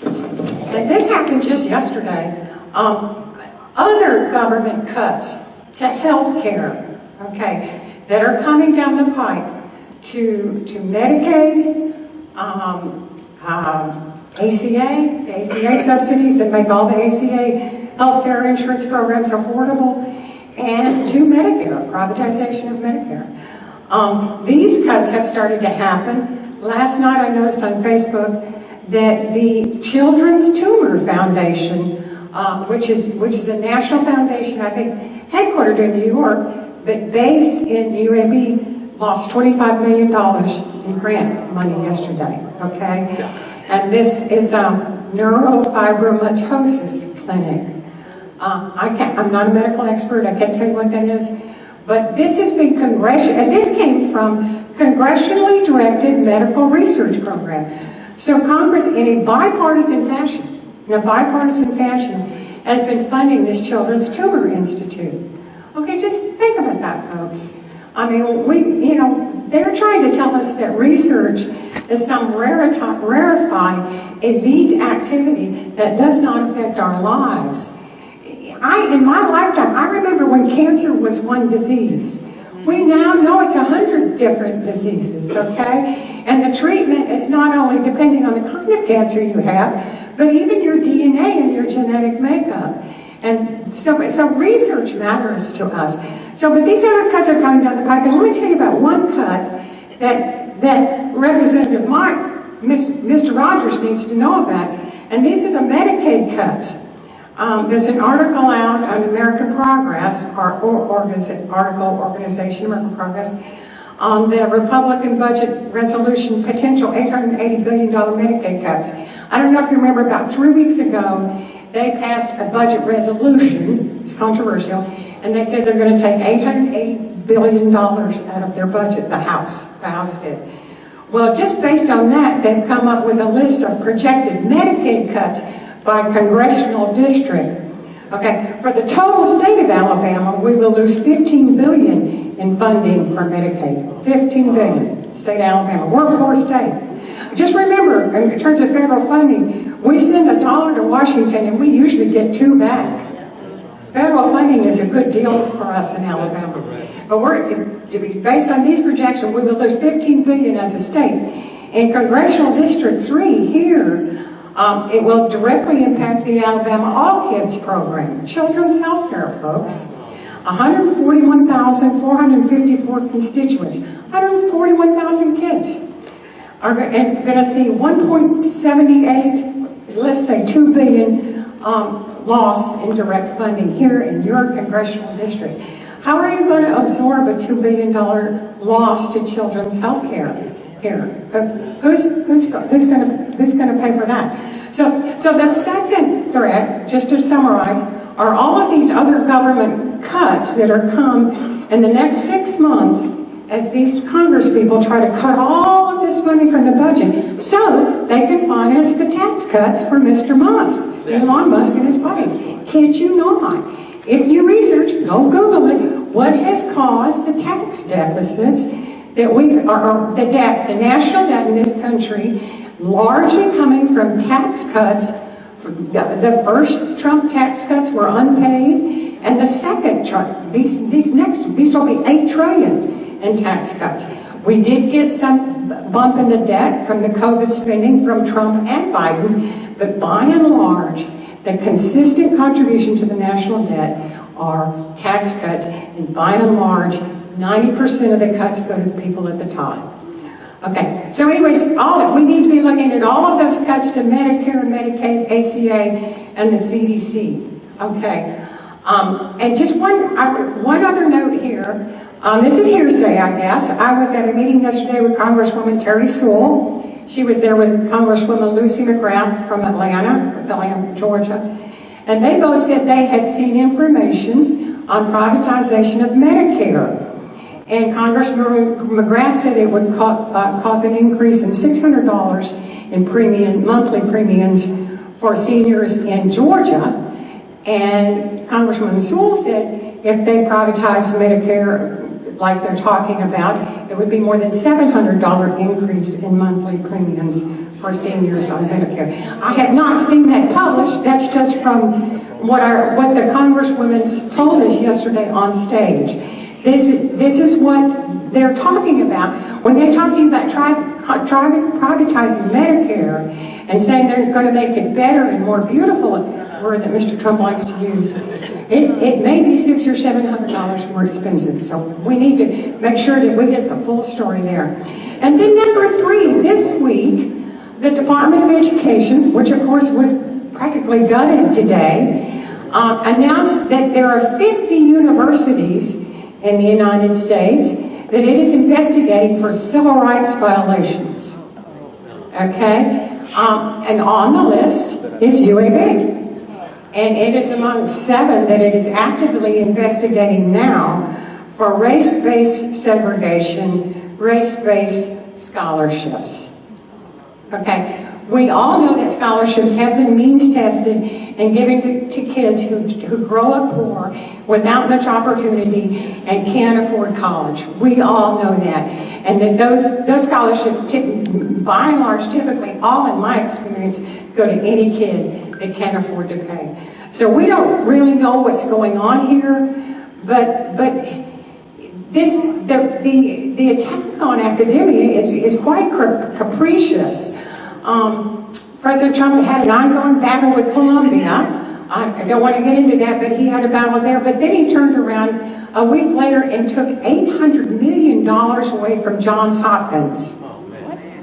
S10: and this happened just yesterday, other government cuts to health care. Okay, that are coming down the pipe to Medicaid, ACA subsidies that make all the ACA healthcare insurance programs affordable, and to Medicare, privatization of Medicare. These cuts have started to happen. Last night I noticed on Facebook that the Children's Tumor Foundation, which is a national foundation, I think headquartered in New York, but based in UAB, lost $25 million in grant money yesterday, okay? And this is a neurofibromatosis clinic. I'm not a medical expert, I can't tell you what that is, but this has been and this came from congressionally directed medical research program. So Congress, in a bipartisan fashion, has been funding this Children's Tumor Institute. Okay, just think about that, folks. I mean, they're trying to tell us that research is some rarefied elite activity that does not affect our lives. In my lifetime, I remember when cancer was one disease. We now know it's 100 different diseases, okay? And the treatment is not only depending on the kind of cancer you have, but even your DNA and your genetic makeup. And so research matters to us. But these other cuts are coming down the pike. And let me tell you about one cut that Representative Mr. Rogers needs to know about. And these are the Medicaid cuts. There's an article out on American Progress, organization, American Progress, on the Republican budget resolution potential $880 billion Medicaid cuts. I don't know if you remember, about 3 weeks ago, they passed a budget resolution, it's controversial, and they said they're going to take $880 billion out of their budget, the House did. Well, just based on that, they've come up with a list of projected Medicaid cuts by congressional district. Okay, for the total state of Alabama, we will lose $15 billion in funding for Medicaid. $15 billion, state of Alabama. We're a poor state. Just remember, in terms of federal funding, we send $1 to Washington and we usually get $2 back. Federal funding is a good deal for us in Alabama. But based on these projections, we will lose $15 billion as a state. In Congressional District 3 here, it will directly impact the Alabama All Kids program, children's health care, folks. 141,454 constituents, 141,000 kids are going to see 1.78, let's say 2 billion loss in direct funding here in your congressional district. How are you going to absorb a $2 billion loss to children's health care here? Who's going to pay for that? So the second threat, just to summarize, are all of these other government cuts that are come in the next 6 months as these Congress people try to cut all of this money from the budget so they can finance the tax cuts for Mr. Musk, Elon Musk and his buddies. Can't you not? If you research, go Google it, what has caused the tax deficits that the national debt in this country, largely coming from tax cuts. The first Trump tax cuts were unpaid, and the second Trump, these will be $8 trillion in tax cuts. We did get some bump in the debt from the COVID spending from Trump and Biden, but by and large, the consistent contribution to the national debt are tax cuts, and by and large, 90% of the cuts go to the people at the top. Okay, so anyways, we need to be looking at all of those cuts to Medicare, Medicaid, ACA, and the CDC. Okay, and just one other note here. This is hearsay, I guess. I was at a meeting yesterday with Congresswoman Terry Sewell. She was there with Congresswoman Lucy McGrath from Atlanta, Georgia. And they both said they had seen information on privatization of Medicare. And Congressman McGrath said it would cause an increase in $600 in monthly premiums for seniors in Georgia. And Congressman Sewell said if they privatized Medicare like they're talking about, it would be more than $700 increase in monthly premiums for seniors on Medicare. I have not seen that published. That's just from what the Congresswomen told us yesterday on stage. This is what they're talking about. When they talk to you about privatizing Medicare and saying they're going to make it better and more beautiful, a word that Mr. Trump likes to use, it may be $600 or $700 more expensive. So we need to make sure that we get the full story there. And then number 3, this week, the Department of Education, which of course was practically gutted today, announced that there are 50 universities in the United States that it is investigating for civil rights violations. Okay? And on the list is UAB. And it is among 7 that it is actively investigating now for race-based segregation, race-based scholarships. Okay? We all know that scholarships have been means tested and given to kids who grow up poor without much opportunity and can't afford college. We all know that. And that those scholarships, by and large, typically, all in my experience, go to any kid that can't afford to pay. So we don't really know what's going on here, but the attack on academia is quite capricious. President Trump had an ongoing battle with Columbia. I don't want to get into that, but he had a battle there. But then he turned around a week later and took $800 million away from Johns Hopkins.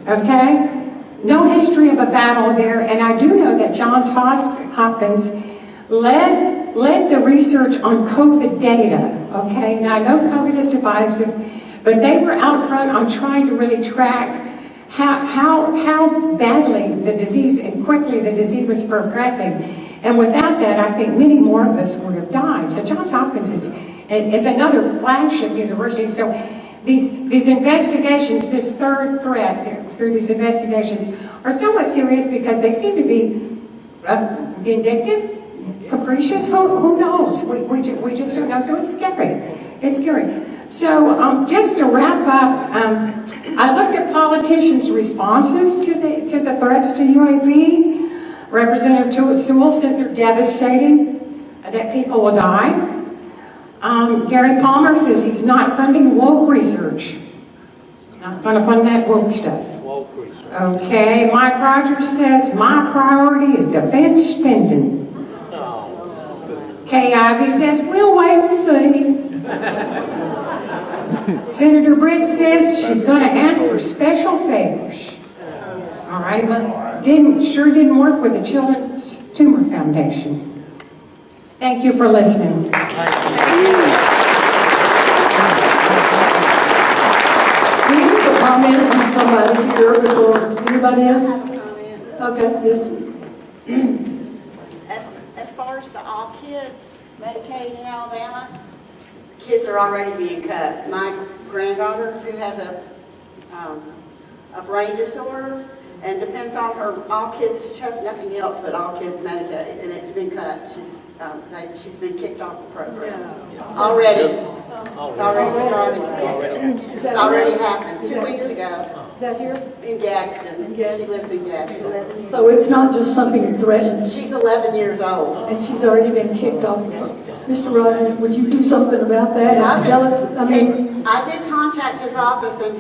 S10: Okay? No history of a battle there. And I do know that Johns Hopkins led the research on COVID data. Okay? Now I know COVID is divisive, but they were out front on trying to really track how badly the disease and quickly the disease was progressing. And without that, I think many more of us would have died. So Johns Hopkins is another flagship university. So these investigations, this third threat through these investigations, are somewhat serious because they seem to be vindictive, capricious. Who knows? We just don't know. So it's scary. It's scary. So just to wrap up, I looked at politicians' responses to the threats to UAB. Representative Sewell says they're devastating, that people will die. Gary Palmer says he's not funding woke research. Not going to fund that woke stuff.
S6: Woke research.
S10: Okay, Mike Rogers says my priority is defense spending. Kay Ivey says we'll wait and see. Senator Britt says she's going to ask for special favors. All right, well, sure didn't work with the Children's Tumor Foundation. Thank you for listening.
S1: Do you have a comment from somebody here before anybody else? Okay, yes.
S11: As far as the all kids Medicaid in Alabama,
S2: Kids are already being cut.
S11: my granddaughter who has a brain disorder and depends on her all kids, she has nothing else but all kids Medicaid, and it's been cut. She's been kicked off the program. Already. It's already started. It's already happened 2 weeks ago.
S5: Is that here?
S11: In Gadsden. She lives in Gadsden.
S1: So it's not just something threatened,
S11: She's 11 years old.
S1: and she's already been kicked off the book. Mr. Rogers, would you do something about that and tell us,
S11: I did contact his office, and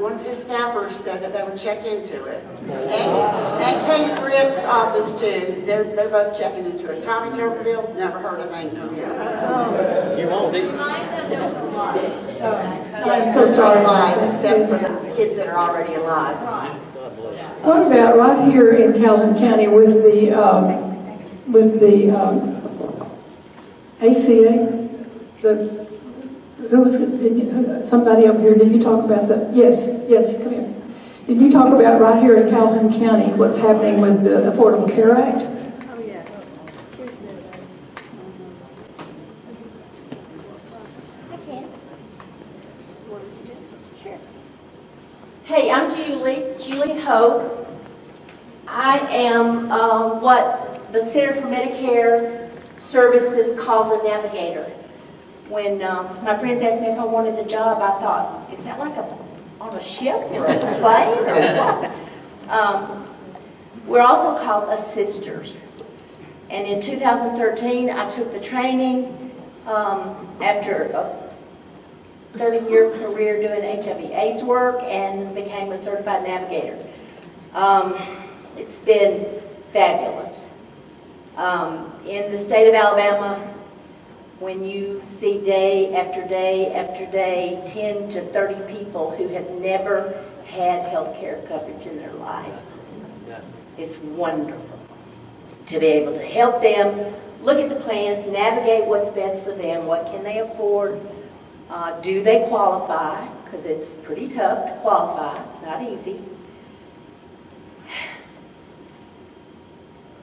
S11: one of his staffers said that they would check into it. And Katie Britt's office too. They're both checking into it. Tommy Tuberville, never heard of him.
S6: You won't, do you?
S1: I'm so sorry.
S11: Alive, except for the kids that are already alive.
S1: What about right here in Calhoun County with the ACA? Who was somebody up here? Did you talk about that? Yes, come here. Did you talk about right here in Calhoun County what's happening with the Affordable Care Act?
S5: Oh, yeah.
S12: Hey, I'm Julie Hope. I am what the Center for Medicare Services calls a navigator. When my friends asked me if I wanted the job, I thought, is that like on a ship or a plane or what? We're also called assisters. And in 2013, I took the training after 30-year career doing HIV/AIDS work and became a certified navigator. It's been fabulous. In the state of Alabama, when you see day after day after day 10 to 30 people who have never had health care coverage in their life, it's wonderful to be able to help them look at the plans, navigate what's best for them, what can they afford, do they qualify, because it's pretty tough to qualify, it's not easy.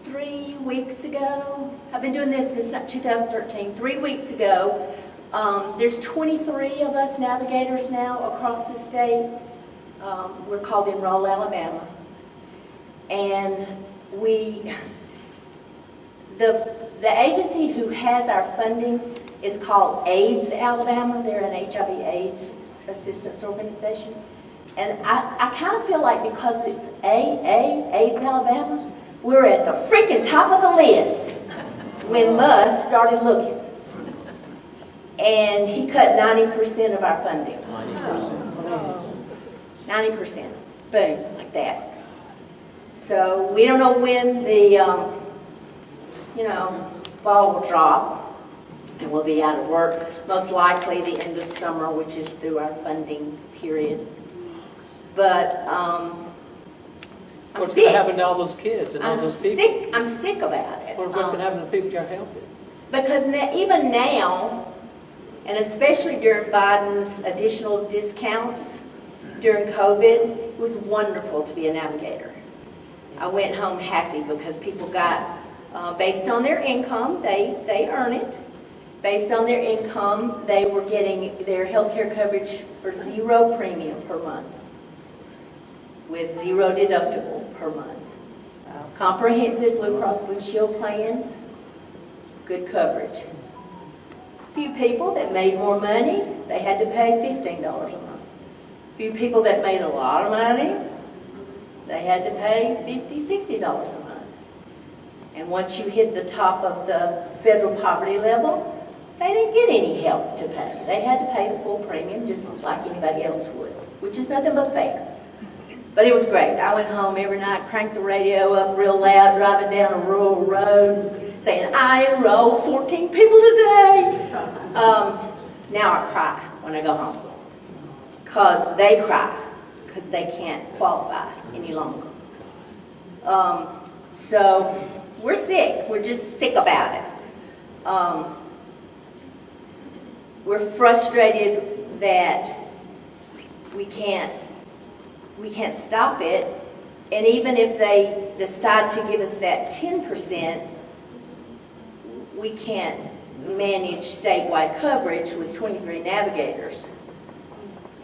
S12: 3 weeks ago, I've been doing this since 2013, 3 weeks ago, there's 23 of us navigators now across the state. We're called Enroll Alabama. And the agency who has our funding is called AIDS Alabama. They're an HIV/AIDS assistance organization. And I kind of feel like because it's AIDS Alabama, we're at the freaking top of the list when Musk started looking. And he cut 90% of our funding. 90%. Boom, like that. So we don't know when the, ball will drop and we'll be out of work. Most likely the end of summer, which is through our funding period. But
S6: What's going to happen to all those kids and all those people?
S12: I'm sick about it.
S6: What's going to happen to the people you're helping?
S12: Because even now, and especially during Biden's additional discounts during COVID, it was wonderful to be a navigator. I went home happy because people got, based on their income, they earn it. Based on their income, they were getting their health care coverage for 0 premium per month, with 0 deductible per month. Comprehensive Blue Cross Blue Shield plans, good coverage. Few people that made more money, they had to pay $15 a month. Few people that made a lot of money, they had to pay $50, $60 a month. And once you hit the top of the federal poverty level, they didn't get any help to pay. They had to pay the full premium just like anybody else would, which is nothing but fair. But it was great. I went home every night, cranked the radio up real loud, driving down a rural road, saying, I enrolled 14 people today. Now I cry when I go home. Because they cry, because they can't qualify any longer. So we're sick. We're just sick about it. We're frustrated that we can't stop it, and even if they decide to give us that 10%, we can't manage statewide coverage with 23 navigators.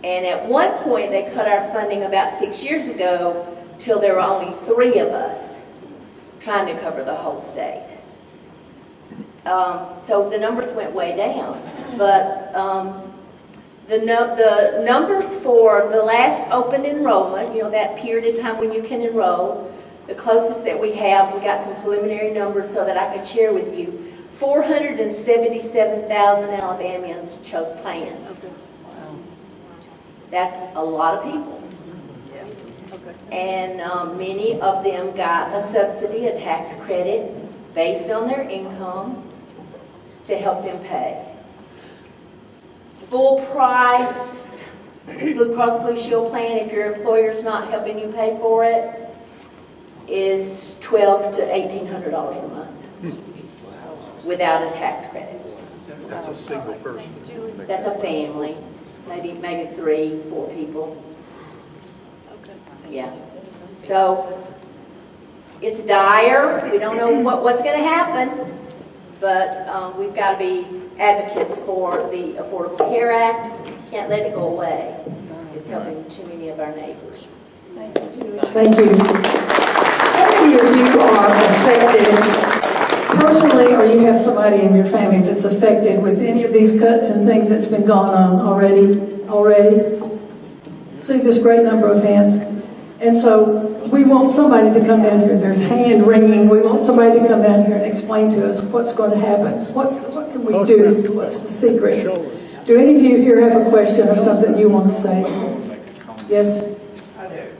S12: And at one point, they cut our funding about 6 years ago till there were only 3 of us trying to cover the whole state. So the numbers went way down, but the numbers for the last open enrollment, that period of time when you can enroll, the closest that we have, we got some preliminary numbers so that I could share with you. 477,000 Alabamians chose plans. That's a lot of people. And many of them got a subsidy, a tax credit, based on their income to help them pay. Full price Blue Cross Blue Shield plan, if your employer's not helping you pay for it, is $1,200 to $1,800 a month without a tax credit.
S13: That's a single person.
S12: That's a family, maybe 3, 4 people. Yeah. So it's dire. We don't know what's going to happen, but we've got to be advocates for the Affordable Care Act. Can't let it go away. It's helping too many of our neighbors.
S1: Thank you. How many of you are affected personally, or you have somebody in your family that's affected with any of these cuts and things that's been going on already? See this great number of hands? And so we want somebody to come down here. There's hand wringing. We want somebody to come down here and explain to us what's going to happen. What can we do? What's the secret? Do any of you here have a question or something you want to say? Yes?
S14: I do.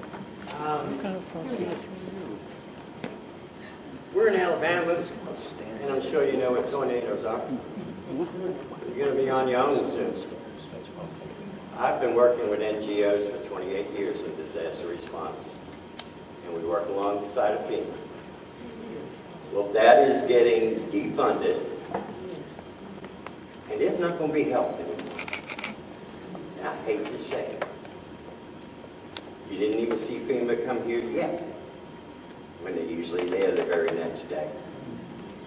S14: We're in Alabama, and I'm sure you know what tornadoes are. You're going to be on your own soon. I've been working with NGOs for 28 years in disaster response, and we work alongside of FEMA. Well, that is getting defunded, and there's not going to be help anymore. And I hate to say it. You didn't even see FEMA come here yet, when they're usually there the very next day.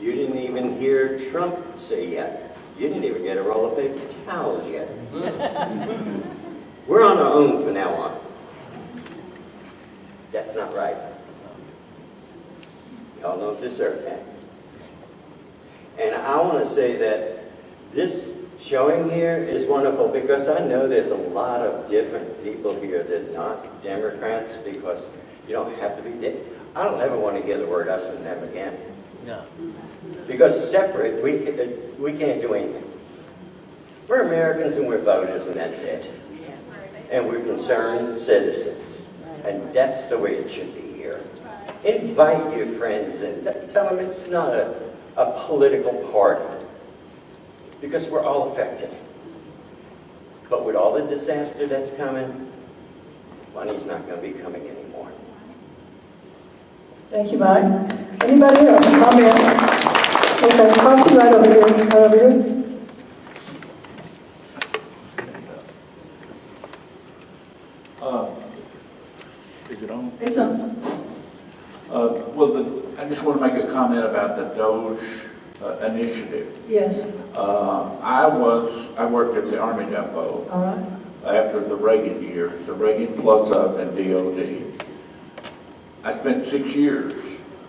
S14: You didn't even hear Trump say yet. You didn't even get a roll of paper towels yet. We're on our own from now on. That's not right. Y'all don't deserve that. And I want to say that this showing here is wonderful because I know there's a lot of different people here that are not Democrats because you don't have to be. I don't ever want to hear the word us and them again.
S6: No.
S14: Because separate, we can't do anything. We're Americans and we're voters and that's it. And we're concerned citizens. And that's the way it should be here. Invite your friends and tell them it's not a political party. Because we're all affected. But with all the disaster that's coming, money's not going to be coming anymore.
S1: Thank you, Mike. Anybody else? Comment? Okay, cross right over here. Right over here.
S7: Is it on?
S1: It's on.
S7: Well, I just want to make a comment about the Doge initiative.
S1: Yes.
S7: I worked at the Army Depot
S1: All right.
S7: after the Reagan years, the Reagan plus up and DOD. I spent 6 years.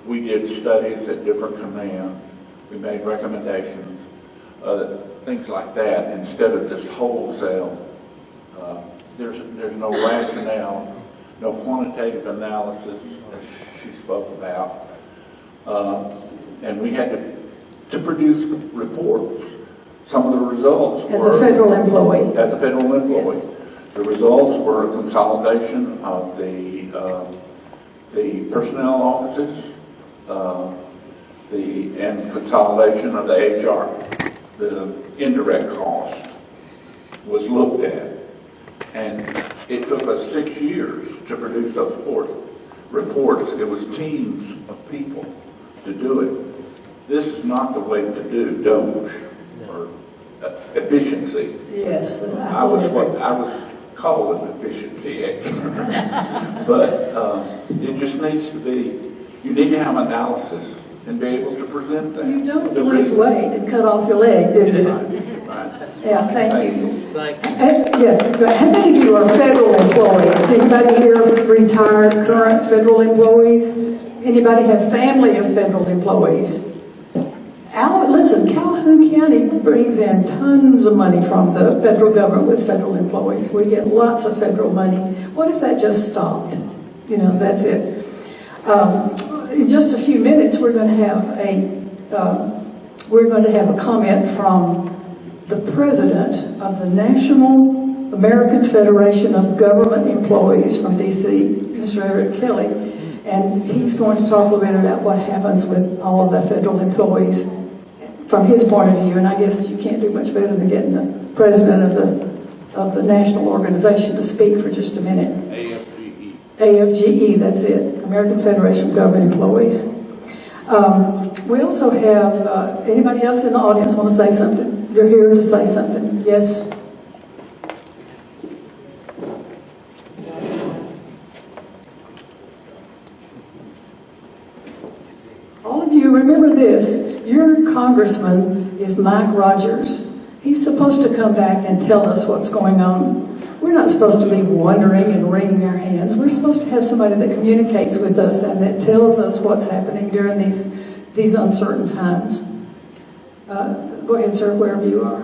S7: We did studies at different commands. We made recommendations, things like that, instead of just wholesale. There's no rationale, no quantitative analysis, as she spoke about. And we had to produce reports. Some of the results
S1: As a federal employee.
S7: As a federal employee.
S1: Yes.
S7: The results were a consolidation of the personnel offices, and consolidation of the HR. The indirect cost was looked at. And it took us 6 years to produce those reports. It was teams of people to do it. This is not the way to do Doge or efficiency.
S1: Yes.
S7: I was called an efficiency expert. But it just needs to be, you need to have analysis and be able to present that.
S1: You don't lose weight and cut off your leg, do you?
S7: Right.
S1: Yeah, thank you.
S6: Thank you.
S1: Yeah, but how many of you are federal employees? Anybody here retired, current federal employees? Anybody have family of federal employees? Listen, Calhoun County brings in tons of money from the federal government with federal employees. We get lots of federal money. What if that just stopped? You know, that's it. In just a few minutes, we're going to have a comment from the president of the National American Federation of Government Employees from D.C., Mr. Eric Kelly, and he's going to talk a little bit about what happens with all of the federal employees from his point of view. And I guess you can't do much better than getting the president of the national organization to speak for just a minute.
S7: AFGE.
S1: AFGE, that's it, American Federation of Government Employees. We also have, anybody else in the audience want to say something? You're here to say something. Yes? All of you remember this. Your congressman is Mike Rogers. He's supposed to come back and tell us what's going on. We're not supposed to be wondering and wringing our hands. We're supposed to have somebody that communicates with us and that tells us what's happening during these uncertain times. Go ahead, sir, wherever you are.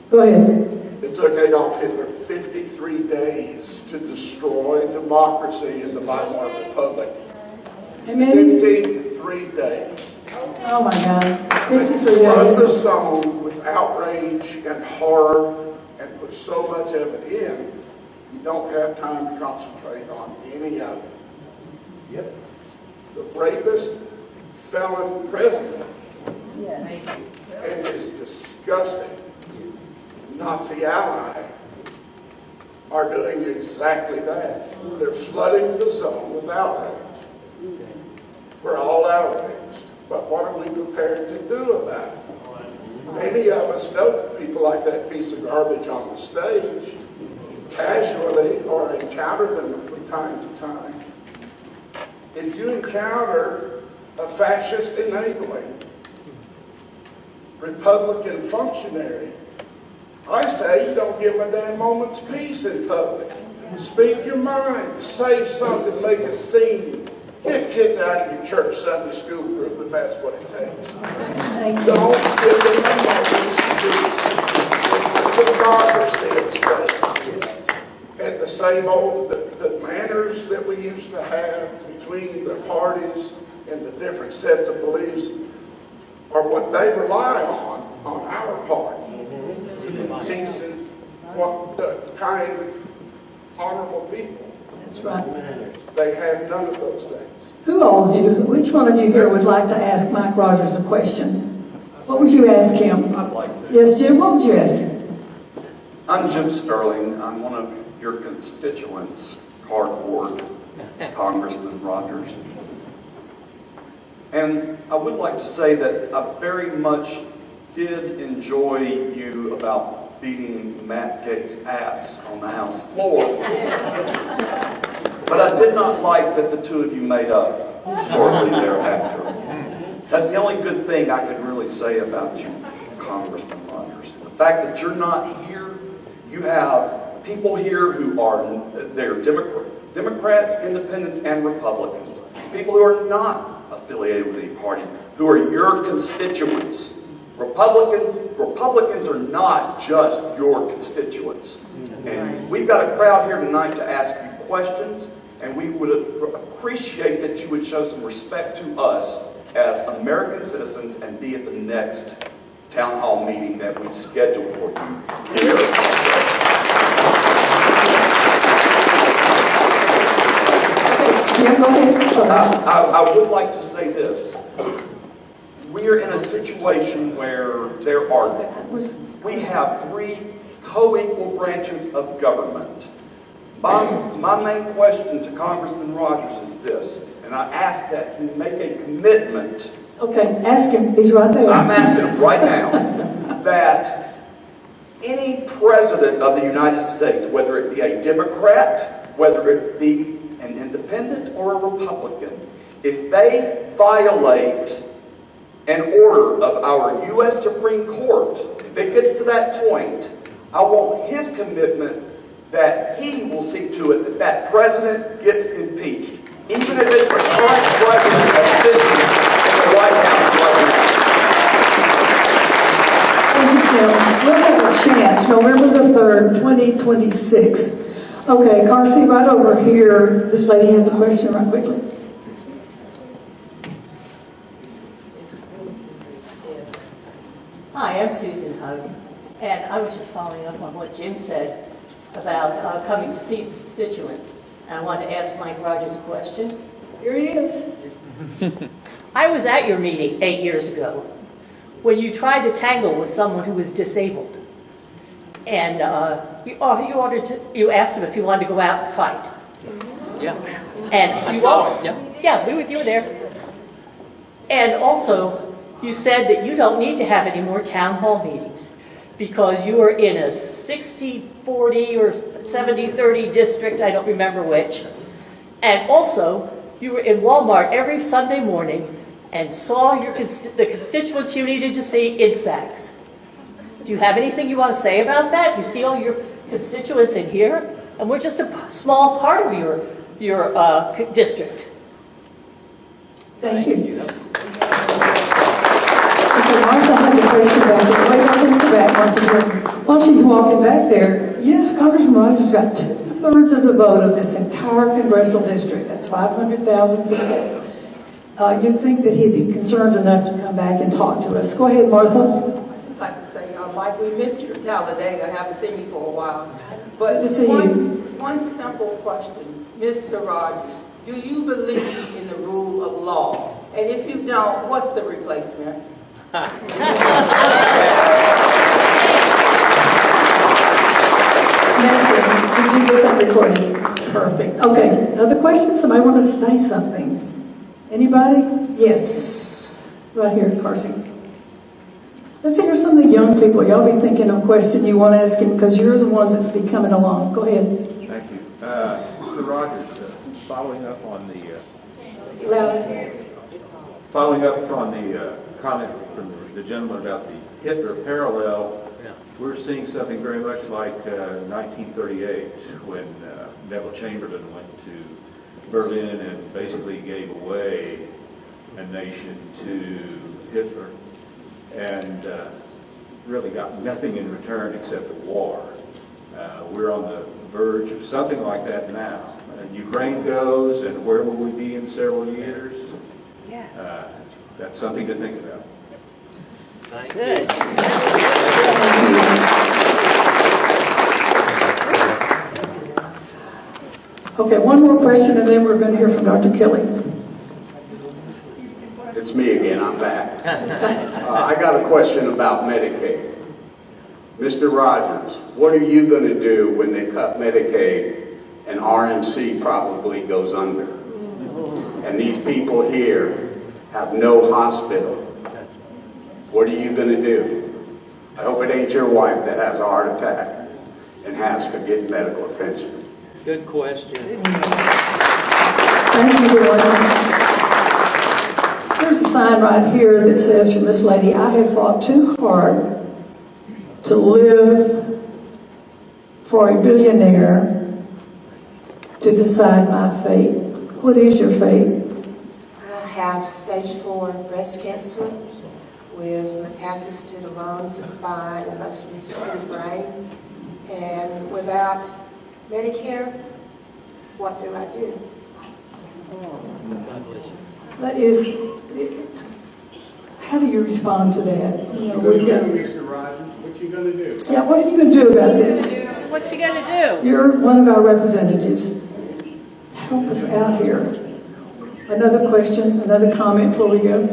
S1: Go ahead.
S15: It took Adolf Hitler 53 days to destroy democracy in the Weimar Republic.
S1: How many?
S15: 53 days.
S1: Oh my God, 53
S15: Run
S1: days.
S15: the stone with of outrage and horror and put so much of it in, you don't have time to concentrate on any of it. Yep. The rapist, felon president, and his disgusting Nazi ally are doing exactly that. They're flooding the zone with outrage. We're all outraged. But what are we prepared to do about it? Many of us know people like that piece of garbage on the stage, casually, or encounter them from time to time. If you encounter a fascist enabling Republican functionary, I say you don't give them a damn moment's peace in public. Speak your mind, say something, make a scene. Get kicked out of your church Sunday school group if that's what it takes. Don't give them a moment's peace. It's democracy at stake. And the same old, the manners that we used to have between the parties and the different sets of beliefs are what they rely on our part. Decent, kind, honorable people.
S1: That's right.
S15: They have none of those things.
S1: Who all of you, which one of you here would like to ask Mike Rogers a question? What would you ask him?
S16: I'd like to.
S1: Yes, Jim, what would you ask him?
S16: I'm Jim Sterling. I'm one of your constituents, cardboard, Congressman Rogers. And I would like to say that I very much did enjoy you about beating Matt Gates' ass on the House floor. But I did not like that the two of you made up shortly thereafter. That's the only good thing I could really say about you, Congressman Rogers. The fact that you're not here, you have people here who are, they're Democrats, independents, and Republicans. People who are not affiliated with any party, who are your constituents. Republicans are not just your constituents. And we've got a crowd here tonight to ask you questions, and we would appreciate that you would show some respect to us as American citizens and be at the next town hall meeting that we scheduled for you here. I would like to say this. We are in a situation where we have three co-equal branches of government. My main question to Congressman Rogers is this, and I ask that he make a commitment.
S1: Okay, ask him. He's right there.
S16: I'm asking him right now that any president of the United States, whether it be a Democrat, whether it be an independent or a Republican, if they violate an order of our U.S. Supreme Court, if it gets to that point, I want his commitment that he will see to it that that president gets impeached, even if it's the current president that's sitting in the White House right now.
S1: Thank you, Tim. We'll have a chance, November the 3rd, 2026. Okay, Carsey, right over here. This lady has a question right quickly.
S17: Hi, I'm Susan Hogan, and I was just following up on what Jim said about coming to see constituents. And I wanted to ask Mike Rogers a question.
S1: Here he is.
S17: I was at your meeting 8 years ago when you tried to tangle with someone who was disabled. And you asked him if he wanted to go out and fight.
S6: Yeah.
S17: And you also, you were there. And also, you said that you don't need to have any more town hall meetings because you are in a 60-40 or 70-30 district, I don't remember which. And also, you were in Walmart every Sunday morning and saw the constituents you needed to see in Saks. Do you have anything you want to say about that? You see all your constituents in here? And we're just a small part of your district.
S1: Thank you. Okay, Martha has a question back there. Wait, Martha, in the back, Martha. While she's walking back there, yes, Congressman Rogers got 2/3 of the vote of this entire congressional district. That's 500,000 people. You'd think that he'd be concerned enough to come back and talk to us. Go ahead, Martha.
S18: If I was say, like we missed you in Talladega, I haven't seen you for a while. But
S1: Good to see you.
S18: One simple question, Mr. Rogers, do you believe in the rule of law? And if you don't, what's the replacement?
S1: Did you get that recording? Perfect. Okay, other questions? Somebody want to say something? Anybody? Yes. Right here, Carson. Let's hear some of the young people. Y'all be thinking of a question you want to ask him because you're the ones that's be coming along. Go ahead.
S19: Thank you. Mr. Rogers, following up on the comment from the gentleman about the Hitler parallel, we're seeing something very much like 1938 when Neville Chamberlain went to Berlin and basically gave away a nation to Hitler and really got nothing in return except a war. We're on the verge of something like that now. Ukraine goes, and where will we be in several years? That's something to think about.
S17: Good.
S1: Okay, one more question and then we're going to hear from Dr. Kelly.
S8: It's me again, I'm back. I got a question about Medicaid. Mr. Rogers, what are you going to do when they cut Medicaid and RMC probably goes under? And these people here have no hospital. What are you going to do? I hope it ain't your wife that has a heart attack and has to get medical attention.
S6: Good question.
S1: Thank you, Gordon. There's a sign right here that says from this lady, I have fought too hard to live for a billionaire to decide my fate. What is your fate?
S20: I have stage 4 breast cancer with metastasis to the lungs, the spine, and most recently the brain. And without Medicare, what do I do?
S1: That is, how do you respond to that? You know, we've got,
S21: Mr. Rogers, what you going to do?
S1: yeah, what are you going to do about this?
S17: What you gonna do?
S1: You're one of our representatives. Help us out here. Another question, another comment before we go.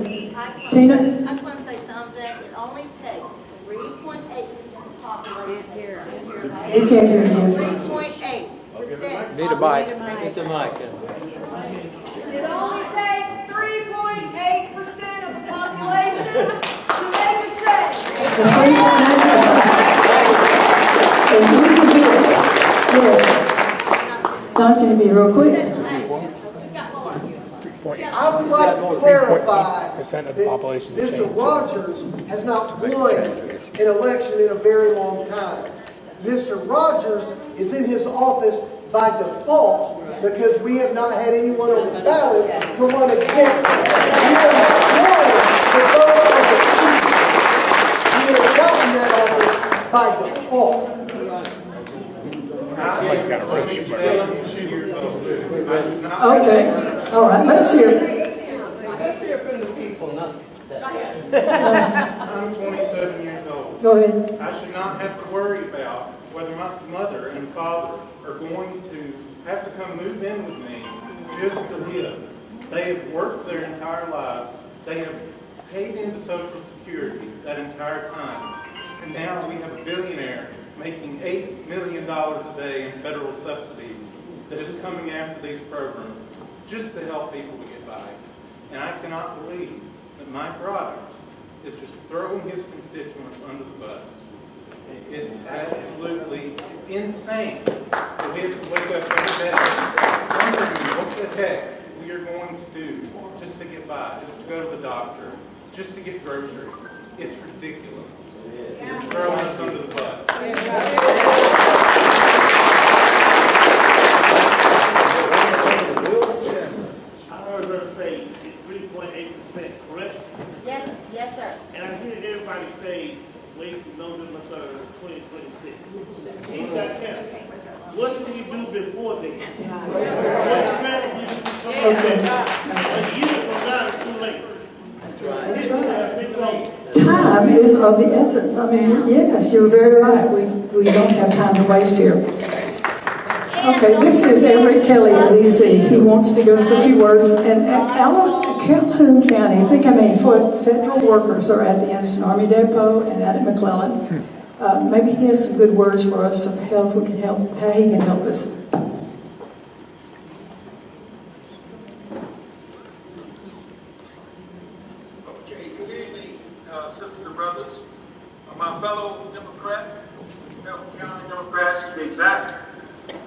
S1: Tina?
S22: I just want to say something. It only takes 3.8% of the population.
S1: We can't hear you.
S22: 3.8%.
S6: Need a mic. Get the mic.
S22: It only takes 3.8% of the population to make a change.
S1: Yes. Don, can you be real quick?
S23: I would like to clarify that Mr. Rogers has not won an election in a very long time. Mr. Rogers is in his office by default because we have not had anyone on the ballot to run against him. He has won the vote of the people. He has gotten that office by default.
S21: Somebody's got a rush.
S1: Okay. All right. Let's hear.
S6: Let's hear from the people, not
S21: I'm 27 years old.
S1: Go ahead.
S21: I should not have to worry about whether my mother and father are going to have to come move in with me just to live. They have worked their entire lives. They have paid into Social Security that entire time. And now we have a billionaire making $8 million a day in federal subsidies that is coming after these programs just to help people to get by. And I cannot believe that Mike Rogers is just throwing his constituents under the bus. It's absolutely insane that we have to wake up every day wondering what the heck we are going to do just to get by, just to go to the doctor, just to get groceries. It's ridiculous. You're throwing us under the bus.
S24: I heard her say it's 3.8%, correct?
S22: Yes, yes, sir.
S24: And I hear everybody say, wait till November 3rd, 2026. Ain't that test? What can you do before then? What strategy can you come up with? A year from now, it's too late.
S1: Time is of the essence. I mean, yes, you're very right. We don't have time to waste here. Okay, this is Everett Kelly in D.C. He wants to give us a few words. And Calhoun County, I think federal workers are at the Anniston Army Depot and out at McClellan. Maybe he has some good words for us of how he can help us.
S3: Okay, good evening, sisters and brothers. My fellow Democrats, Calhoun County Democrats to be exact.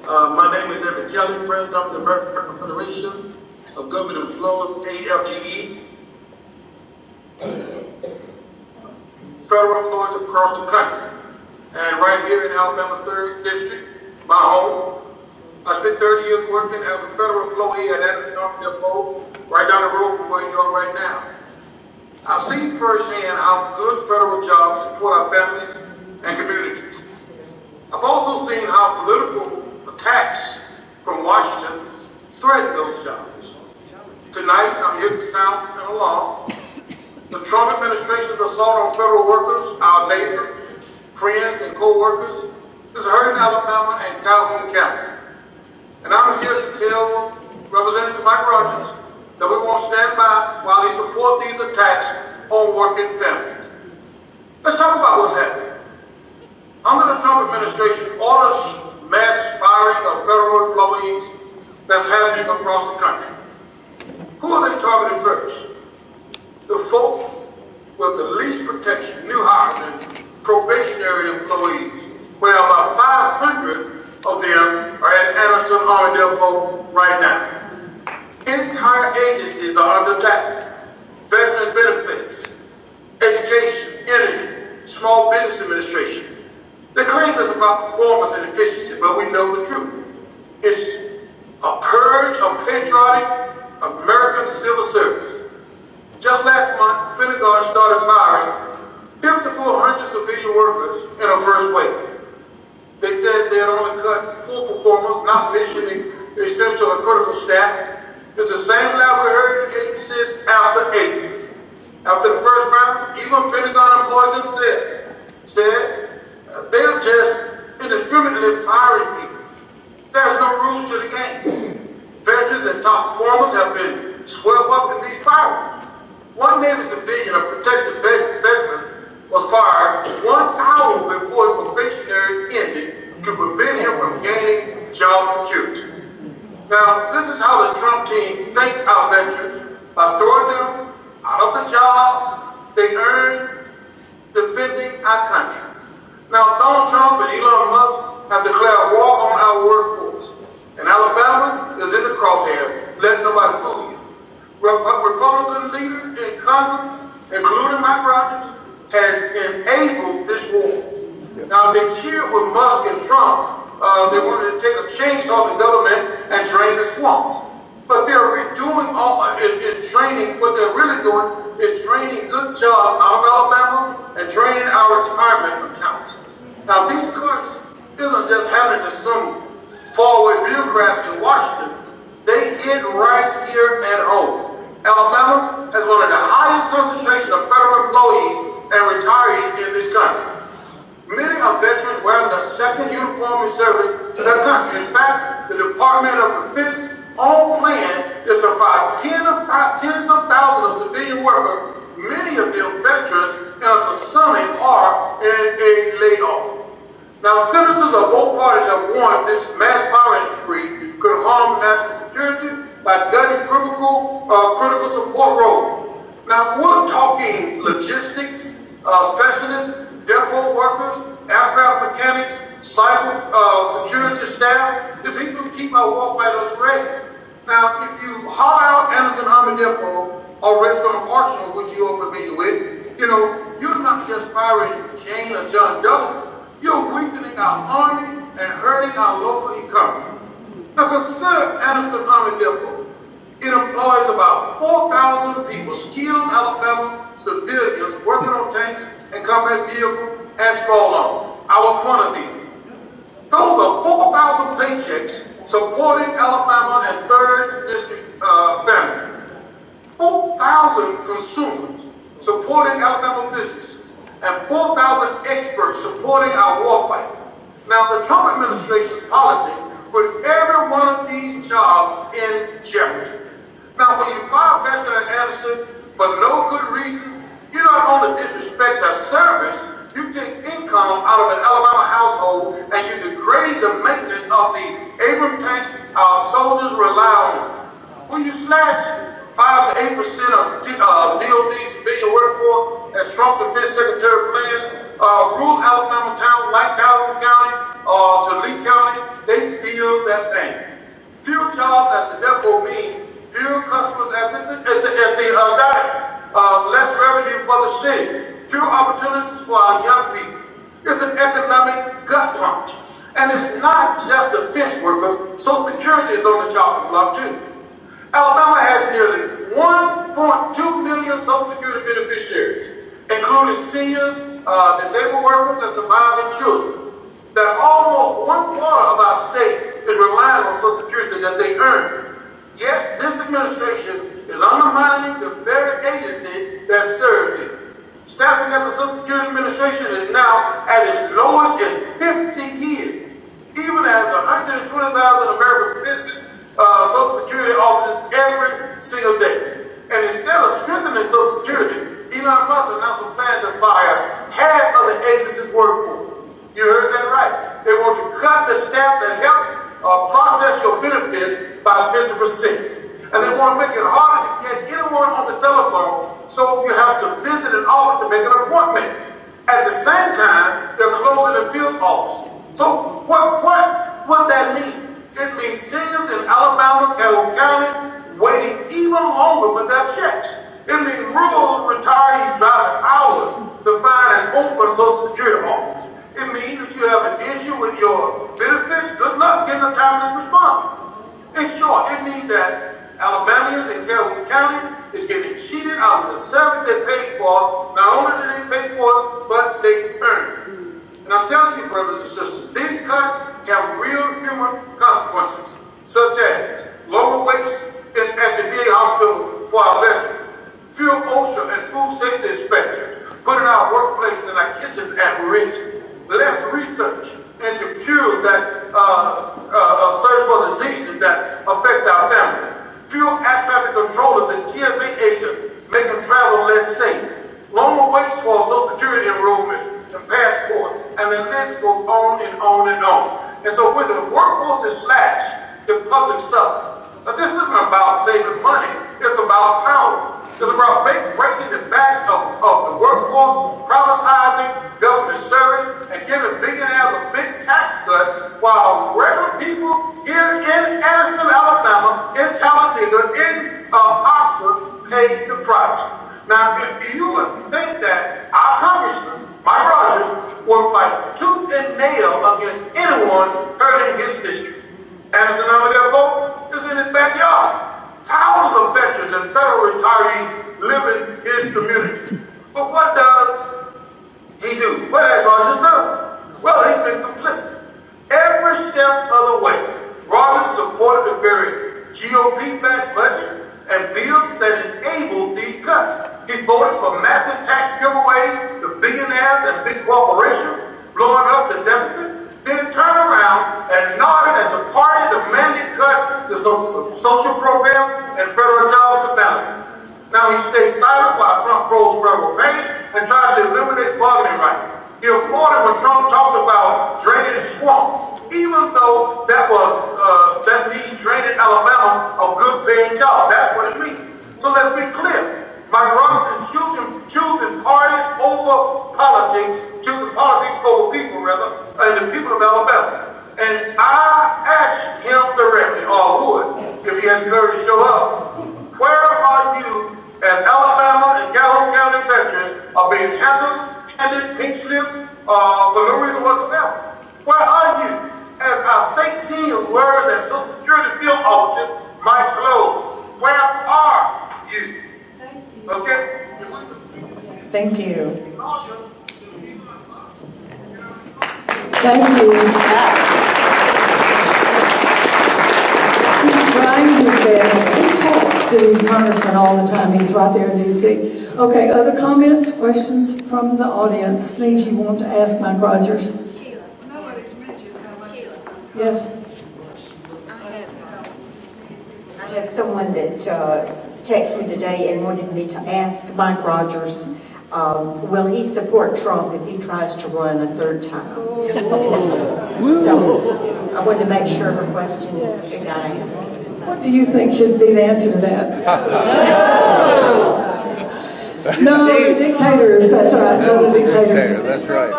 S3: My name is Everett Kelly, President of the American Federation of Government Employees, AFGE. Federal employees across the country. And right here in Alabama's 3rd District, my home, I spent 30 years working as a federal employee at Anniston Army Depot, right down the road from where you are right now. I've seen firsthand how good federal jobs support our families and communities. I've also seen how political attacks from Washington threaten those jobs. Tonight, I'm here to sound an alarm. The Trump administration's assault on federal workers, our neighbors, friends, and co-workers, is hurting Alabama and Calhoun County. And I'm here to tell Representative Mike Rogers that we won't stand by while they support these attacks on working families. Let's talk about what's happening. Under the Trump administration, orders mass firing of federal employees that's happening across the country. Who are they targeting first? The folk with the least protection, new hires and probationary employees. Well, about 500 of them are at Anniston Army Depot right now. Entire agencies are under attack. Veterans benefits, education, energy, small business administration. They claim it's about performance and efficiency, but we know the truth. It's a purge of patriotic American civil service. Just last month, the Pentagon started firing 5,400 civilian workers in a first wave. They said they had only cut poor performers, not mission essential or critical staff. It's the same lie we heard in agencies after agencies. After the first round, even Pentagon employees themselves said they're just indiscriminately firing people. There's no rules to the game. Veterans and top performers have been swept up in these firings. One Navy civilian, a protected veteran, was fired 1 hour before his probationary ended to prevent him from gaining job security. Now, this is how the Trump team thank our veterans by throwing them out of the job they earned defending our country. Now, Donald Trump and Elon Musk have declared war on our workforce, and Alabama is in the crosshairs, letting nobody fool you. Republican leaders in Congress, including Mike Rogers, has enabled this war. Now, they cheered with Musk and Trump. They wanted to take a chainsaw to government and drain the swamps. But they're redoing training. What they're really doing is training good jobs out of Alabama and training our retirement accounts. Now, these cuts isn't just happening to some faraway bureaucrats in Washington. They hit right here at home. Alabama has one of the highest concentration of federal employees and retirees in this country. Many are veterans wearing the second uniform in service to their country. In fact, the Department of Defense own plan is to fire tens of thousands of civilian workers, many of them veterans, and until some are in a layoff. Now, senators of both parties have warned this mass firing spree could harm national security by gutting critical support roles. Now, we're talking logistics specialists, depot workers, aircraft mechanics, cyber security staff, the people who keep our warfighters ready. Now, if you haul out Anniston Army Depot or Redstone Arsenal, which you are familiar with, you're not just firing Jane or John Doe. You're weakening our army and hurting our local economy. Now, consider Anniston Army Depot. It employs about 4,000 people, skilled Alabama civilians working on tanks and combat vehicles and small arms. I was one of them. Those are 4,000 paychecks supporting Alabama and 3rd District families. 4,000 consumers supporting Alabama business. and 4,000 experts supporting our warfight. Now, the Trump administration's policy put every one of these jobs in jeopardy. Now, when you fire a veteran at Anniston for no good reason, you not only disrespect their service, you take income out of an Alabama household and you degrade the maintenance of the Abrams tanks our soldiers rely on. When you slash 5 to 8% of DOD civilian workforce, as Trump Defense Secretary plans, rural Alabama towns like Calhoun County to Lee County, they feel that pain. Fewer jobs at the depot mean fewer customers at the diner, less revenue for the city, fewer opportunities for our young people. It's an economic gut punch. And it's not just defense workers, Social Security is on the chopping block too. Alabama has nearly 1.2 million Social Security beneficiaries, including seniors, disabled workers, and surviving children. That almost 1/4 of our state is relying on Social Security that they earn. Yet this administration is undermining the very agency that served it. Staffing at the Social Security Administration is now at its lowest in 50 years, even as 120,000 American visits Social Security offices every single day. And instead of strengthening Social Security, Elon Musk announced a plan to fire half of the agency's workforce. You heard that right. They want to cut the staff that help process your benefits by 50%. And they want to make it harder to get anyone on the telephone, so you have to visit an office to make an appointment. At the same time, they're closing the field offices. So what would that mean? It means seniors in Alabama, Calhoun County, waiting even longer for their checks. It means rural retirees driving hours to find an open Social Security office. It means that you have an issue with your benefits, good luck getting a timely response. In short, it means that Alabamians in Calhoun County is getting cheated out of the service they paid for. Not only do they pay for it, but they earn it. And I'm telling you, brothers and sisters, these cuts have real human consequences, such as lower waits at the VA hospital for our veterans, fewer OSHA and food safety inspectors, putting our workplaces and our kitchens at risk, less research into cures that search for diseases that affect our family, fewer air traffic controllers and TSA agents making travel less safe, longer waits for Social Security enrollments and passports, and the list goes on and on and on. And so when the workforce is slashed, the public suffers. Now this isn't about saving money, it's about power. It's about breaking the backs of the workforce, privatizing government service, and giving billionaires a big tax cut, while regular people here in Anniston, Alabama, in Talladega, in Oxford, pay the price. Now, if you would think that our congressman, Mike Rogers, will fight tooth and nail against anyone hurting his district. Anniston, Alabama, is in his backyard. Thousands of veterans and federal retirees live in his community. But what does he do? What has Rogers done? Well, he's been complicit. Every step of the way, Rogers supported a very GOP-backed budget and bills that enabled these cuts. He voted for massive tax giveaways to billionaires and big corporations, blowing up the deficit, then turned around and nodded as the party demanded cuts to social program and federal jobs and balances. Now he stayed silent while Trump froze federal pay and tried to eliminate bargaining rights. He applauded when Trump talked about draining the swamp, even though that means draining Alabama of good paying jobs. That's what it means. So let's be clear. Mike Rogers is choosing party over politics, choosing politics over people, rather, and the people of Alabama. And I asked him directly, or would, if he had the courage to show up, where are you as Alabama and Calhoun County veterans are being handed pink slips for no reason whatsoever? Where are you as our state seniors learn that Social Security field offices might close? Where are you? Okay?
S1: Thank you. Thank you. He's trying his best. He talks to these congressmen all the time. He's right there in D.C. Okay, other comments, questions from the audience, things you want to ask Mike Rogers? Yes?
S2: I had someone that texted me today and wanted me to ask Mike Rogers, will he support Trump if he tries to run a third time? So I wanted to make sure her question got answered.
S1: What do you think should be the answer to that? No, the dictators, that's right, no, the dictators.
S4: That's right.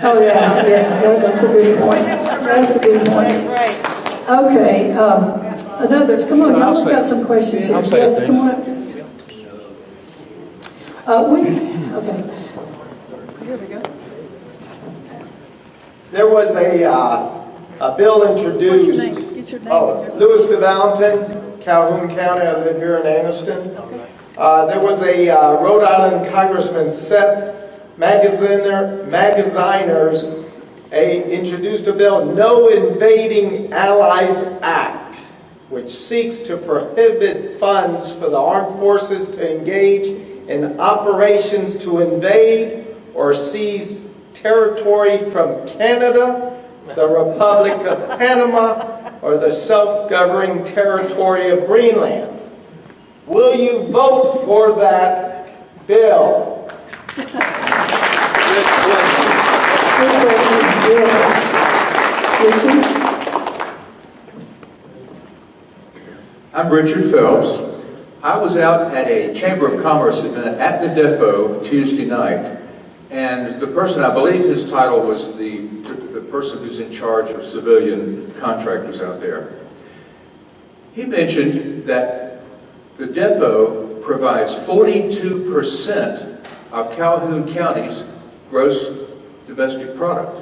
S1: Oh, yeah, that's a good point. That's a good point. Okay, others, come on, y'all got some questions here. Yes, come on up. Okay. Here we go.
S9: There was a bill introduced. Louis DeValentin, Calhoun County. I live here in Anniston. There was a Rhode Island Congressman, Seth Magaziners, introduced a bill, No Invading Allies Act, which seeks to prohibit funds for the armed forces to engage in operations to invade or seize territory from Canada, the Republic of Panama, or the self-governing territory of Greenland. Will you vote for that bill?
S4: I'm Richard Phelps. I was out at a Chamber of Commerce event at the depot Tuesday night, and the person, I believe his title was the person who's in charge of civilian contractors out there. He mentioned that the depot provides 42% of Calhoun County's gross domestic product.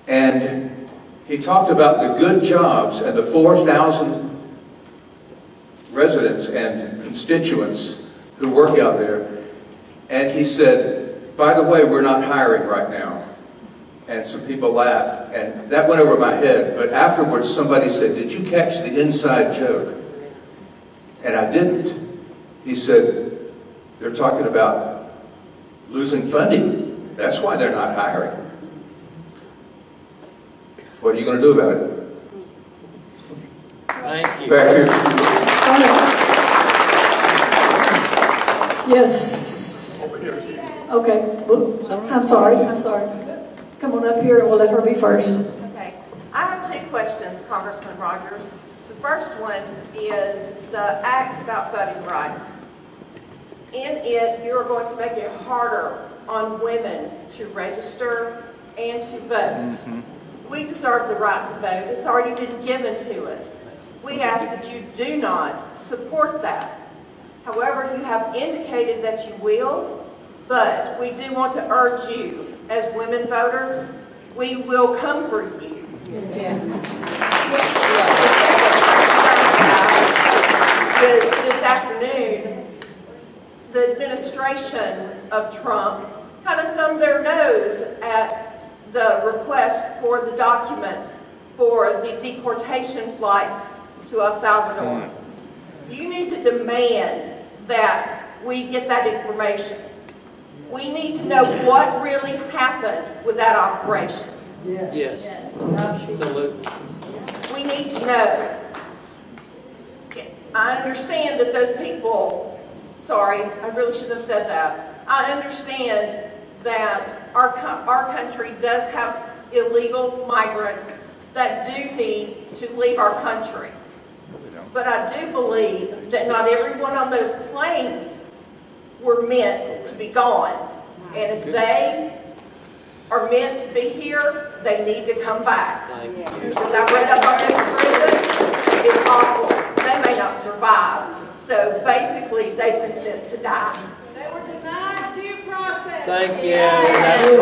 S4: And he talked about the good jobs and the 4,000 residents and constituents who work out there. And he said, by the way, we're not hiring right now. And some people laughed, and that went over my head. But afterwards, somebody said, did you catch the inside joke? And I didn't. He said, they're talking about losing funding. That's why they're not hiring. What are you going to do about it?
S6: Thank you.
S4: Back here.
S1: Yes. Okay. I'm sorry. Come on up here and we'll let her be first.
S10: Okay. I have two questions, Congressman Rogers. The first one is the act about voting rights. In it, you're going to make it harder on women to register and to vote. We deserve the right to vote. It's already been given to us. We ask that you do not support that. However, you have indicated that you will, but we do want to urge you, as women voters, we will come for you.
S2: Yes.
S10: This afternoon, the administration of Trump kind of thumbed their nose at the request for the documents for the deportation flights to El Salvador. You need to demand that we get that information. We need to know what really happened with that operation.
S6: Yes. Absolutely.
S10: We need to know. I understand that those people, sorry, I really shouldn't have said that. I understand that our country does have illegal migrants that do need to leave our country. But I do believe that not everyone on those planes were meant to be gone. And if they are meant to be here, they need to come back. Because I read up on this prison, it's awful. They may not survive. So basically, they've been sent to die. They were denied due process.
S6: Thank you. That's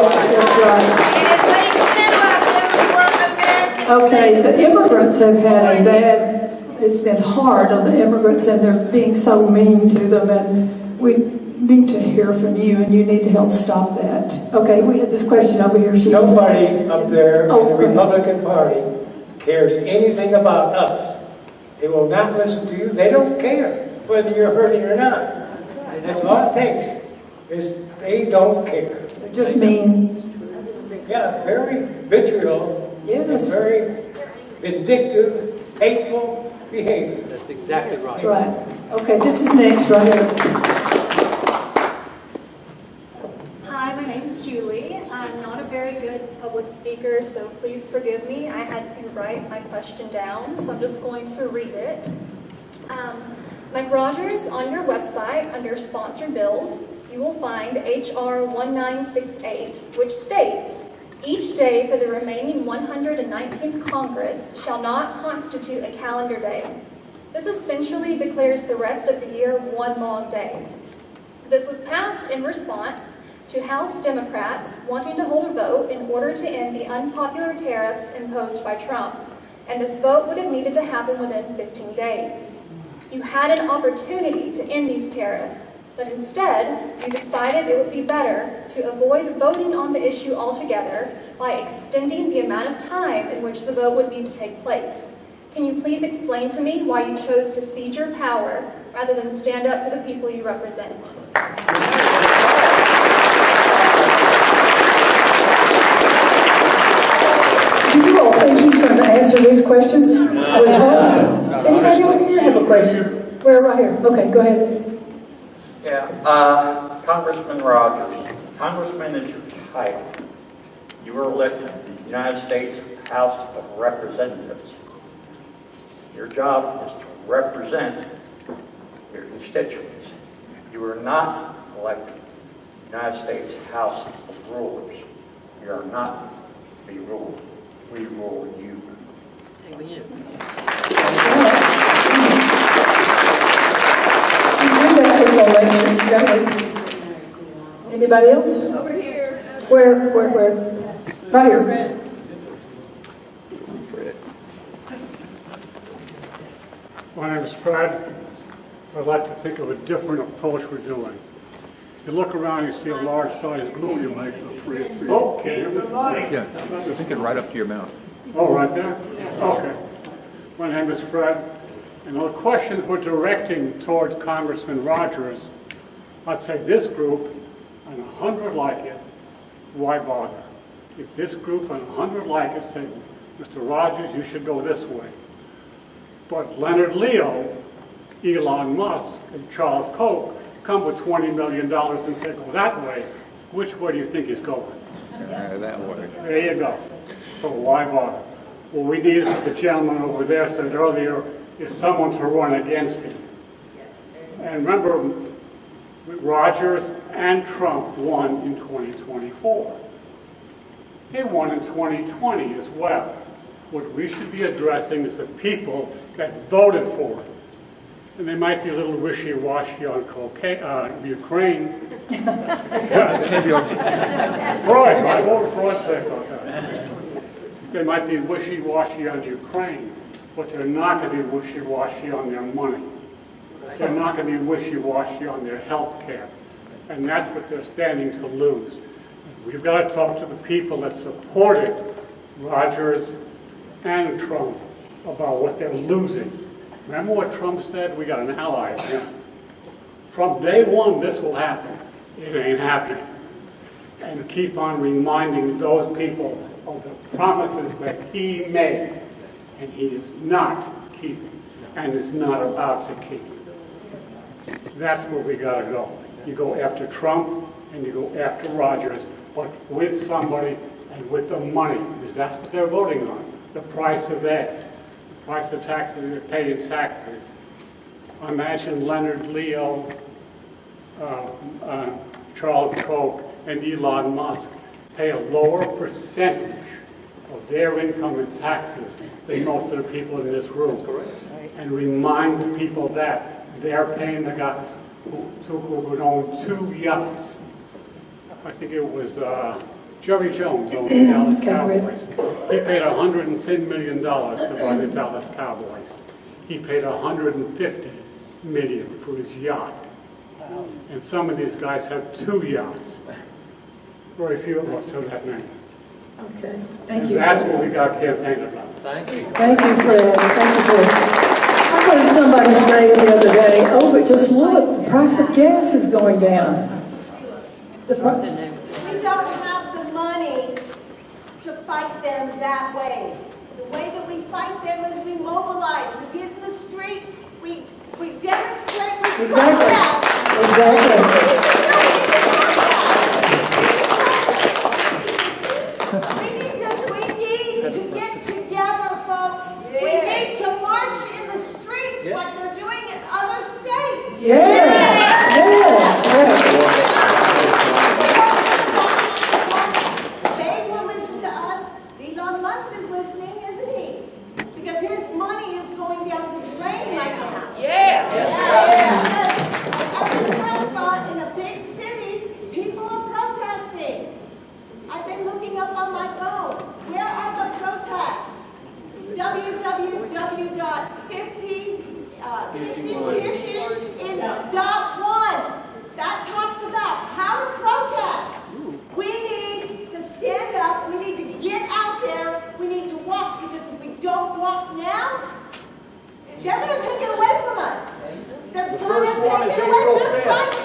S10: right.
S1: Okay, the immigrants have had a bad, it's been hard on the immigrants and they're being so mean to them, and we need to hear from you and you need to help stop that. Okay, we had this question over here.
S25: Nobody up there in the Republican Party cares anything about us.
S5: They will not listen to you. They don't care whether you're hurting or not. That's all it takes. Is they don't care.
S1: Just mean.
S5: Yeah, very vitriol.
S1: Yes.
S5: Very vindictive, hateful behavior.
S6: That's exactly right.
S1: That's right. Okay, this is next right here.
S11: Hi, my name's Julie. I'm not a very good public speaker, so please forgive me. I had to write my question down, so I'm just going to read it. Mike Rogers, on your website, under sponsored bills, you will find H.R. 1968, which states, each day for the remaining 119th Congress shall not constitute a calendar day. This essentially declares the rest of the year one long day. This was passed in response to House Democrats wanting to hold a vote in order to end the unpopular tariffs imposed by Trump, and this vote would have needed to happen within 15 days. You had an opportunity to end these tariffs, but instead, you decided it would be better to avoid voting on the issue altogether by extending the amount of time in which the vote would need to take place. Can you please explain to me why you chose to cede your power rather than stand up for the people you represent?
S1: Do you all think he's going to answer these questions? Anybody over here have a question? Where, right here? Okay, go ahead.
S12: Yeah, Congressman Rogers. Congressman is your title. You were elected to the United States House of Representatives. Your job is to represent your constituents. You were not elected to the United States House of Rulers. You are not to be ruled. We rule you.
S1: Anybody else? Over here. Where? Right here.
S13: My name is Fred. I'd like to think of a different approach we're doing. You look around, you see a large-sized group, you make a free. Okay.
S25: Yeah, I think it right up to your mouth.
S13: Oh, right there? Okay. My name is Fred, and the questions we're directing towards Congressman Rogers, I'd say this group and 100 like it, why bother? If this group and 100 like it say, Mr. Rogers, you should go this way. But Leonard Leo, Elon Musk, and Charles Koch come with $20 million and say, go that way. Which way do you think he's going?
S25: That way.
S13: There you go. So why bother? What we need, as the gentleman over there said earlier, is someone to run against him. And remember, Rogers and Trump won in 2024. They won in 2020 as well. What we should be addressing is the people that voted for it. And they might be a little wishy-washy on Ukraine. Freud, I voted Freud said about that. They might be wishy-washy on Ukraine, but they're not going to be wishy-washy on their money. They're not going to be wishy-washy on their health care. And that's what they're standing to lose. We've got to talk to the people that supported Rogers and Trump about what they're losing. Remember what Trump said? We got an ally again. From day one, this will happen. It ain't happening. And keep on reminding those people of the promises that he made, and he is not keeping, and is not about to keep. That's where we got to go. You go after Trump, and you go after Rogers, but with somebody and with the money, because that's what they're voting on. The price of eggs, the price of taxes they're paying taxes. Imagine Leonard Leo, Charles Koch, and Elon Musk pay a lower percentage of their income in taxes than most of the people in this room. And remind the people that they're paying the guys who would own 2 yachts. I think it was Jerry Jones owned the Dallas Cowboys. He paid $110 million to buy the Dallas Cowboys. He paid $150 million for his yacht. And some of these guys have 2 yachts. Very few of us have that many.
S1: Okay, thank you.
S13: And that's what we got campaigned about.
S6: Thank you.
S1: Thank you, Fred. Thank you, Fred. just look, the price of gas is going down.
S22: We don't have the money to fight them that way. The way that we fight them is we mobilize, we get in the street, we demonstrate, we protest. We need to get together, folks. We need to march in the streets like they're doing in other states. They will listen to us. Elon Musk is listening, isn't he? Because his money is going down the drain right now. At the restaurant in a big city, people are protesting. I've been looking up on my phone. Where are the protests? www.5050in.1 that talks about how to protest. We need to stand up. We need to get out there. We need to walk, because if we don't walk now, they're going to take it away from us. They're going to take it away. They're trying to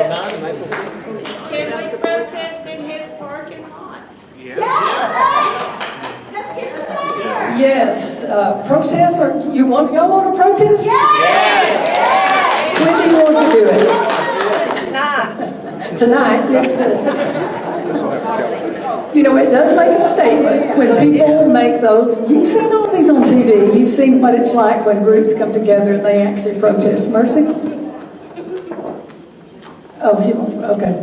S22: now. Can we protest in his parking lot? Let's get together.
S1: Yes, protests, y'all want to protest?
S22: Yes!
S1: When do you want to do it? Tonight, yes. You know, it does make a statement when people make those. You've seen all these on TV. You've seen what it's like when groups come together and they actually protest. Mercy? Oh, she won't. Okay.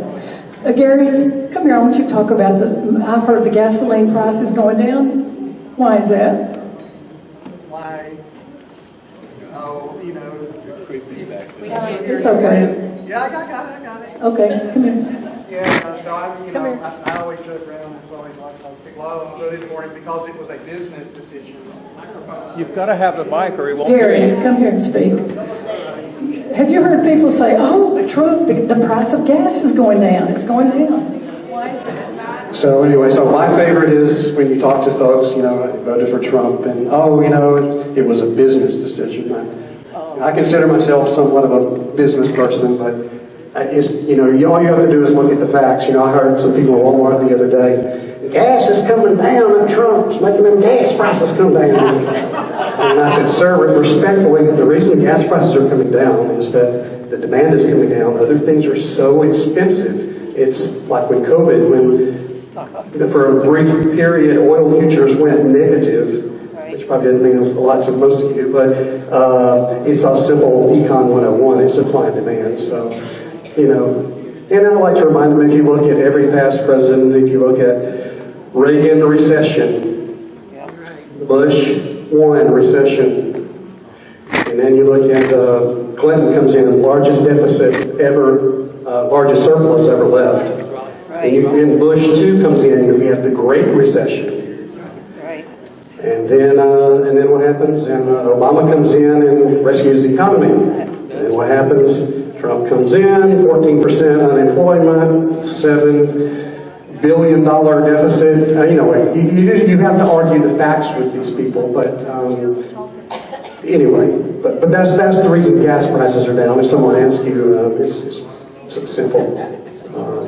S1: Gary, come here. I want you to talk about I've heard the gasoline price is going down. Why is that?
S7: Why? Oh, you know.
S1: It's okay.
S7: Yeah, I got it.
S1: Okay, come here.
S7: Yeah, so I always joke around. It's always like people, I voted for him because it was a business decision.
S25: You've got to have the mic or he won't.
S1: Gary, come here and speak. Have you heard people say, "Oh, Trump, the price of gas is going down. It's going down." Why is that?
S14: So anyway, so my favorite is when you talk to folks, you know, I voted for Trump, and it was a business decision. I consider myself somewhat of a business person, but all you have to do is look at the facts. I heard some people at Walmart the other day, gas is coming down, and Trump's making them gas prices come down. And I said, sir, respectfully, the reason gas prices are coming down is that the demand is coming down. Other things are so expensive. It's like when COVID, when for a brief period, oil futures went negative, which probably didn't mean a lot to most of you, but it's all simple Econ 101, it's supply and demand. So, and I like to remind them, if you look at every past president, if you look at Reagan recession, Bush 1 recession, and then you look at Clinton comes in, largest deficit ever, largest surplus ever left. And Bush 2 comes in, we have the Great Recession. And then what happens? And Obama comes in and rescues the economy. And what happens? Trump comes in, 14% unemployment, $7 billion deficit. You have to argue the facts with these people, but anyway. But that's the reason gas prices are down. If someone asks you, it's simple.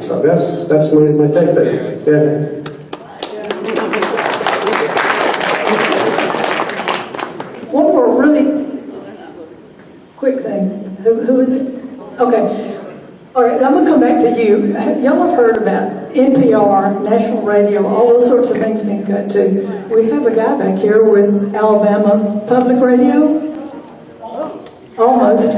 S14: So that's my take there. Yeah.
S1: One more really quick thing. Who is it? Okay. All right, I'm going to come back to you. Y'all have heard about NPR, national radio, all those sorts of things being cut too. We have a guy back here with Alabama Public Radio. Almost.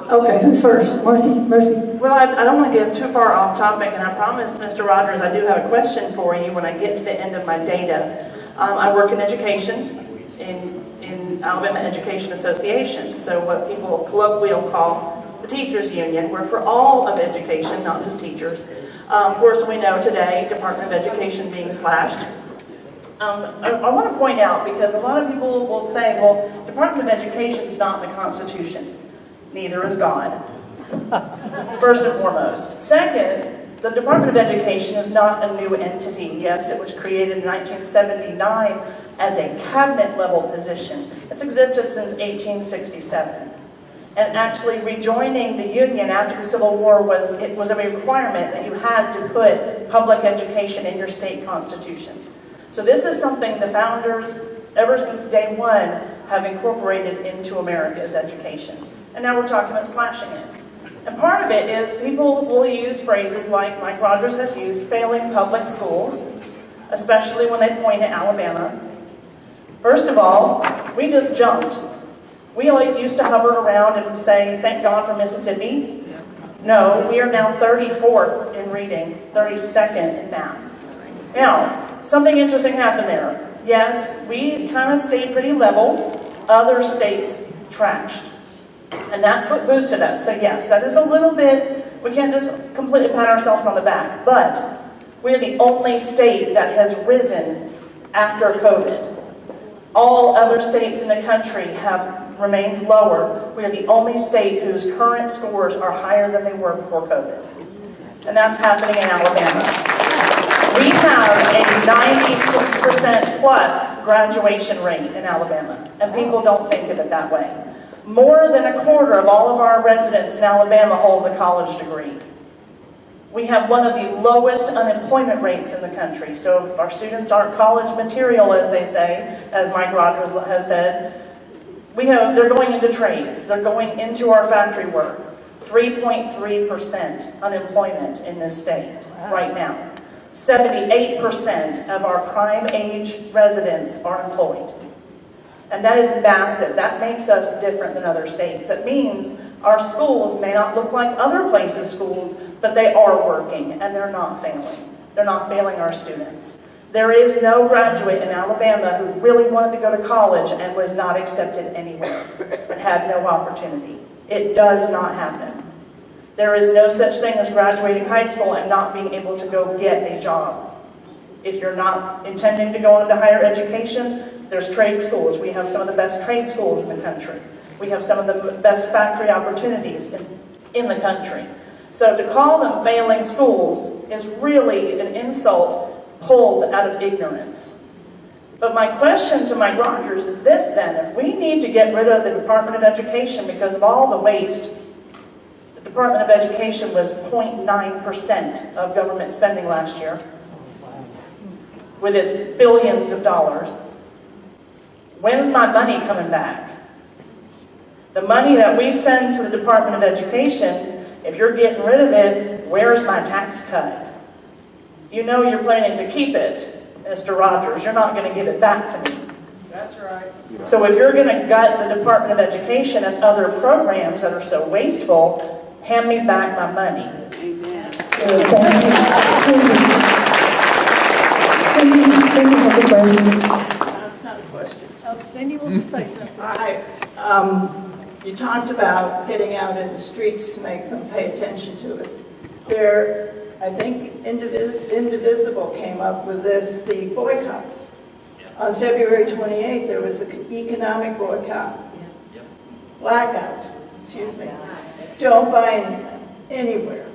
S1: Okay, who's first? Mercy.
S15: Well, I don't want to get us too far off topic, and I promise, Mr. Rogers, I do have a question for you when I get to the end of my data. I work in education in Alabama Education Association, so what people colloquially call the teachers union. We're for all of education, not just teachers. Of course, we know today Department of Education being slashed. I want to point out, because a lot of people will say, well, Department of Education is not in the Constitution. Neither is God. First and foremost. Second, The Department of Education is not a new entity. Yes, it was created in 1979 as a cabinet-level position. It's existed since 1867. And actually rejoining the Union after the Civil War was a requirement that you had to put public education in your state constitution. So this is something the founders, ever since day one, have incorporated into America's education. And now we're talking about slashing it. And part of it is people will use phrases like Mike Rogers has used, failing public schools, especially when they point at Alabama. First of all, we just jumped. We used to hover around and say, thank God for Mississippi. No, we are now 34th in reading, 32nd in math. Now, something interesting happened there. Yes, we kind of stayed pretty level. Other states trashed. And that's what boosted us. So yes, that is a little bit, we can't just completely pat ourselves on the back, but we're the only state that has risen after COVID. All other states in the country have remained lower. We are the only state whose current scores are higher than they were before COVID. And that's happening in Alabama. We have a 90% plus graduation rate in Alabama, and people don't think of it that way. More than a quarter of all of our residents in Alabama hold a college degree. We have one of the lowest unemployment rates in the country. So if our students aren't college material, as they say, as Mike Rogers has said, they're going into trades. They're going into our factory work. 3.3% unemployment in this state right now. 78% of our prime age residents are employed. And that is massive. That makes us different than other states. It means our schools may not look like other places' schools, but they are working and they're not failing. They're not failing our students. There is no graduate in Alabama who really wanted to go to college and was not accepted anywhere and had no opportunity. It does not happen. There is no such thing as graduating high school and not being able to go get a job. If you're not intending to go into higher education, there's trade schools. We have some of the best trade schools in the country. We have some of the best factory opportunities in the country. So to call them failing schools is really an insult pulled out of ignorance. But my question to Mike Rogers is this then: if we need to get rid of the Department of Education because of all the waste, the Department of Education was 0.9% of government spending last year, with its billions of dollars. When's my money coming back? The money that we send to the Department of Education, if you're getting rid of it, where's my tax cut? You know you're planning to keep it, Mr. Rogers. You're not going to give it back to me.
S23: That's right.
S15: So if you're going to gut the Department of Education and other programs that are so wasteful, hand me back my money.
S1: Amen. Cindy has a question.
S8: That's not a question. Oh, Cindy wants to say something.
S22: You talked about getting out in the streets to make them pay attention to us. There, I think Indivisible came up with this, the boycotts. On February 28th, there was an economic boycott. Blackout, excuse me. Don't buy anything, anywhere.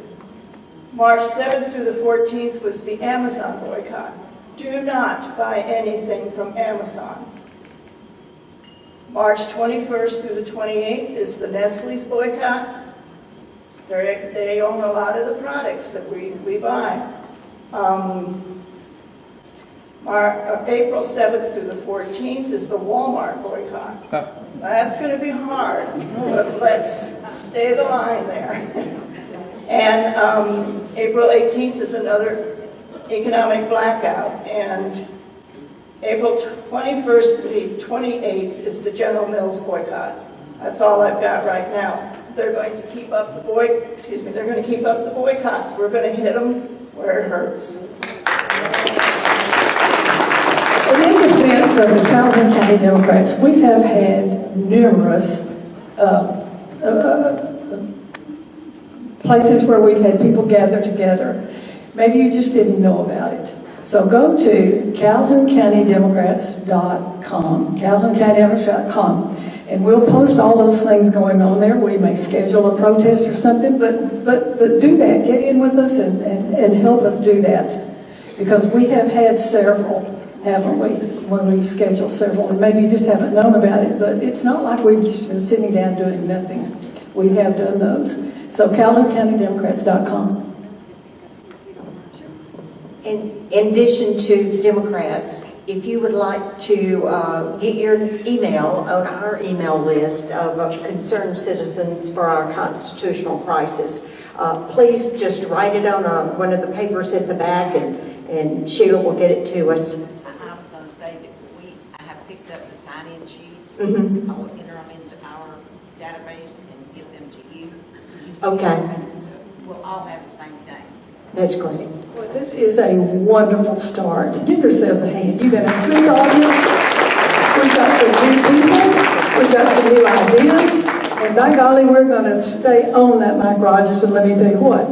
S22: March 7th through the 14th was the Amazon boycott. Do not buy anything from Amazon. March 21st through the 28th is the Nestle's boycott. They own a lot of the products that we buy. April 7th through the 14th is the Walmart boycott. That's going to be hard, but let's stay the line there. And April 18th is another economic blackout. And April 21st to the 28th is the General Mills boycott. That's all I've got right now. They're going to keep up the boycotts. We're going to hit them where it hurts.
S1: In defense of the Calhoun County Democrats, we have had numerous places where we've had people gather together. Maybe you just didn't know about it. So go to CalhounCountyDemocrats.com, CalhounCountyDemocrats.com, And we'll post all those things going on there. We may schedule a protest or something, but do that. Get in with us and help us do that. Because we have had several, haven't we, when we schedule several. And maybe you just haven't known about it, but it's not like we've just been sitting down doing nothing. We have done those. So CalhounCountyDemocrats.com.
S2: In addition to the Democrats, if you would like to get your email on our email list of concerned citizens for our constitutional crisis, please just write it on one of the papers at the back, and Sheila will get it to us.
S16: I was going to say that I have picked up the sign-in sheets.
S2: Mm-hmm.
S16: I will enter them into our database and give them to you.
S2: Okay.
S16: We'll all have the same thing.
S2: That's great.
S1: Well, this is a wonderful start. Give yourselves a hand. You've got a good audience. We've got some new people. We've got some new ideas. And by golly, we're going to stay on that, Mike Rogers. And let me tell you what,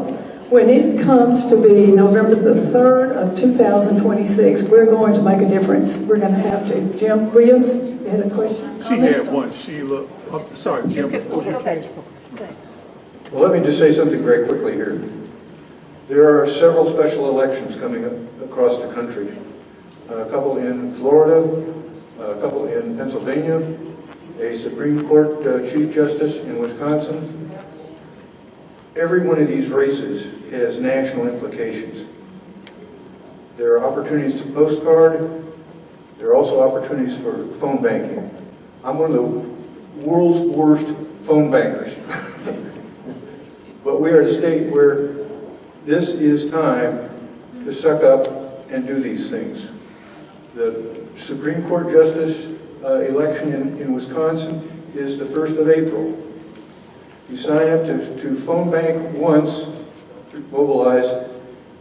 S1: when it comes to be November the 3rd of 2026, we're going to make a difference. We're going to have to. Jim Williams, you had a question?
S17: She had one, Sheila. Oh, sorry, Jim.
S4: Well, let me just say something very quickly here. There are several special elections coming up across the country. A couple in Florida, a couple in Pennsylvania, a Supreme Court Chief Justice in Wisconsin. Every one of these races has national implications. There are opportunities to postcard. There are also opportunities for phone banking. I'm one of the world's worst phone bankers. But we are a state where this is time to suck up and do these things. The Supreme Court Justice election in Wisconsin is the 1st of April. You sign up to phone bank once, to mobilize,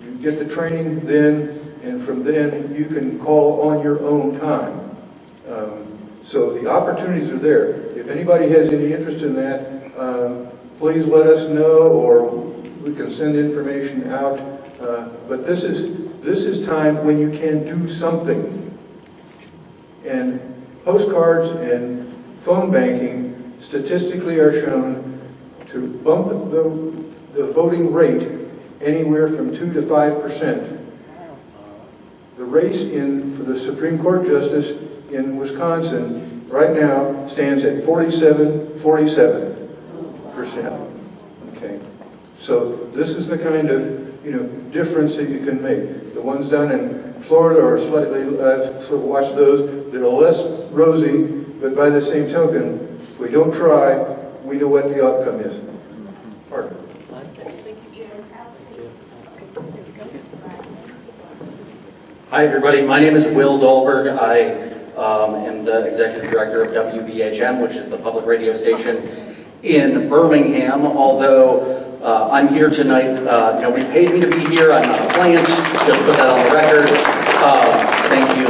S4: you get the training then, and from then you can call on your own time. So the opportunities are there. If anybody has any interest in that, please let us know, or we can send information out. But this is time when you can do something. And postcards and phone banking statistically are shown to bump the voting rate anywhere from 2 to 5%. The race for the Supreme Court Justice in Wisconsin right now stands at 47%. Okay, so this is the kind of difference that you can make. The ones down in Florida are slightly, sort of watch those that are less rosy, but by the same token, if we don't try, we know what the outcome is. Pardon.
S18: Hi, everybody. My name is Will Dahlberg. I am the executive director of WBHM, which is the public radio station in Birmingham. Although I'm here tonight, nobody paid me to be here. I'm not a plant. Just put that on the record. Thank you.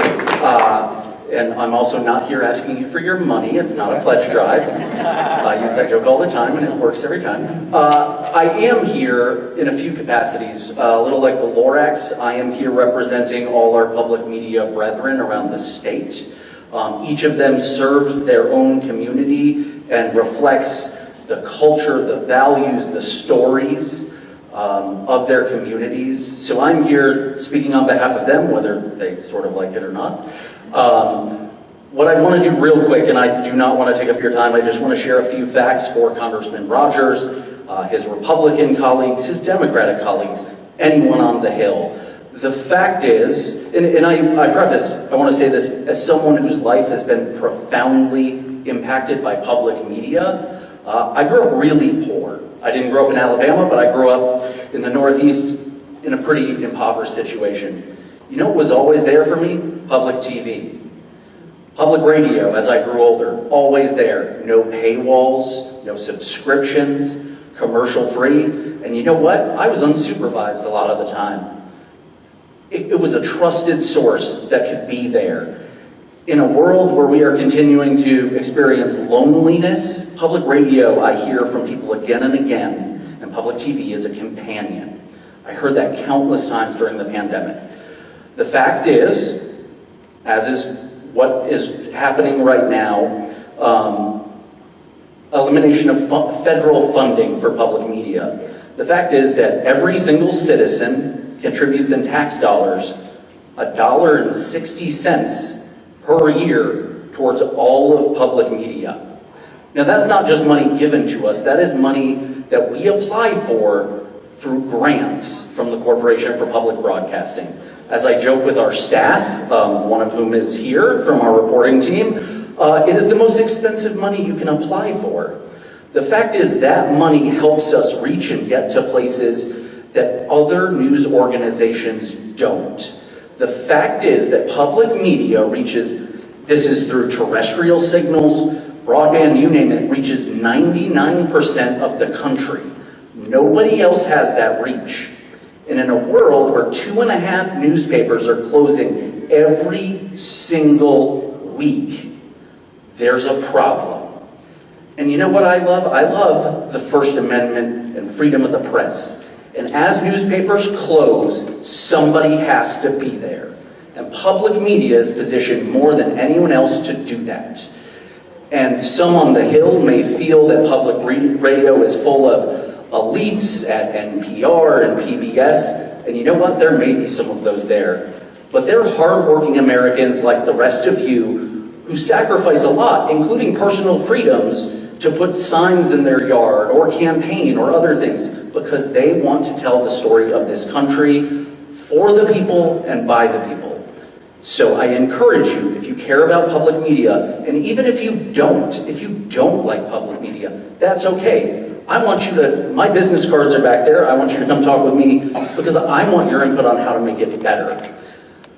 S18: And I'm also not here asking you for your money. It's not a pledge drive. I use that joke all the time, and it works every time. I am here in a few capacities. A little like the Lorax, I am here representing all our public media brethren around the state. Each of them serves their own community and reflects the culture, the values, the stories of their communities. So I'm here speaking on behalf of them, whether they sort of like it or not. What I want to do real quick, and I do not want to take up your time, I just want to share a few facts for Congressman Rogers, his Republican colleagues, his Democratic colleagues, anyone on the Hill. The fact is, and I preface, I want to say this, as someone whose life has been profoundly impacted by public media, I grew up really poor. I didn't grow up in Alabama, but I grew up in the Northeast in a pretty impoverished situation. You know what was always there for me? Public TV. Public radio, as I grew older, always there. No paywalls, no subscriptions, commercial free. And you know what? I was unsupervised a lot of the time. It was a trusted source that could be there. In a world where we are continuing to experience loneliness, public radio, I hear from people again and again, and public TV is a companion. I heard that countless times during the pandemic. The fact is, as is what is happening right now, elimination of federal funding for public media. The fact is that every single citizen contributes in tax dollars $1.60 per year towards all of public media. Now that's not just money given to us, that is money that we apply for through grants from the Corporation for Public Broadcasting. As I joke with our staff, one of whom is here from our reporting team, it is the most expensive money you can apply for. The fact is that money helps us reach and get to places that other news organizations don't. The fact is that public media reaches, this is through terrestrial signals, broadband, you name it, reaches 99% of the country. Nobody else has that reach. And in a world where 2.5 newspapers are closing every single week, there's a problem. And you know what I love? I love the First Amendment and freedom of the press. And as newspapers close, somebody has to be there. And public media is positioned more than anyone else to do that. And some on the Hill may feel that public radio is full of elites at NPR and PBS. And you know what? There may be some of those there. But they're hardworking Americans like the rest of you who sacrifice a lot, including personal freedoms, to put signs in their yard or campaign or other things because they want to tell the story of this country for the people and by the people. So I encourage you, if you care about public media, and even if you don't like public media, that's okay. I want you to, my business cards are back there, I want you to come talk with me because I want your input on how to make it better.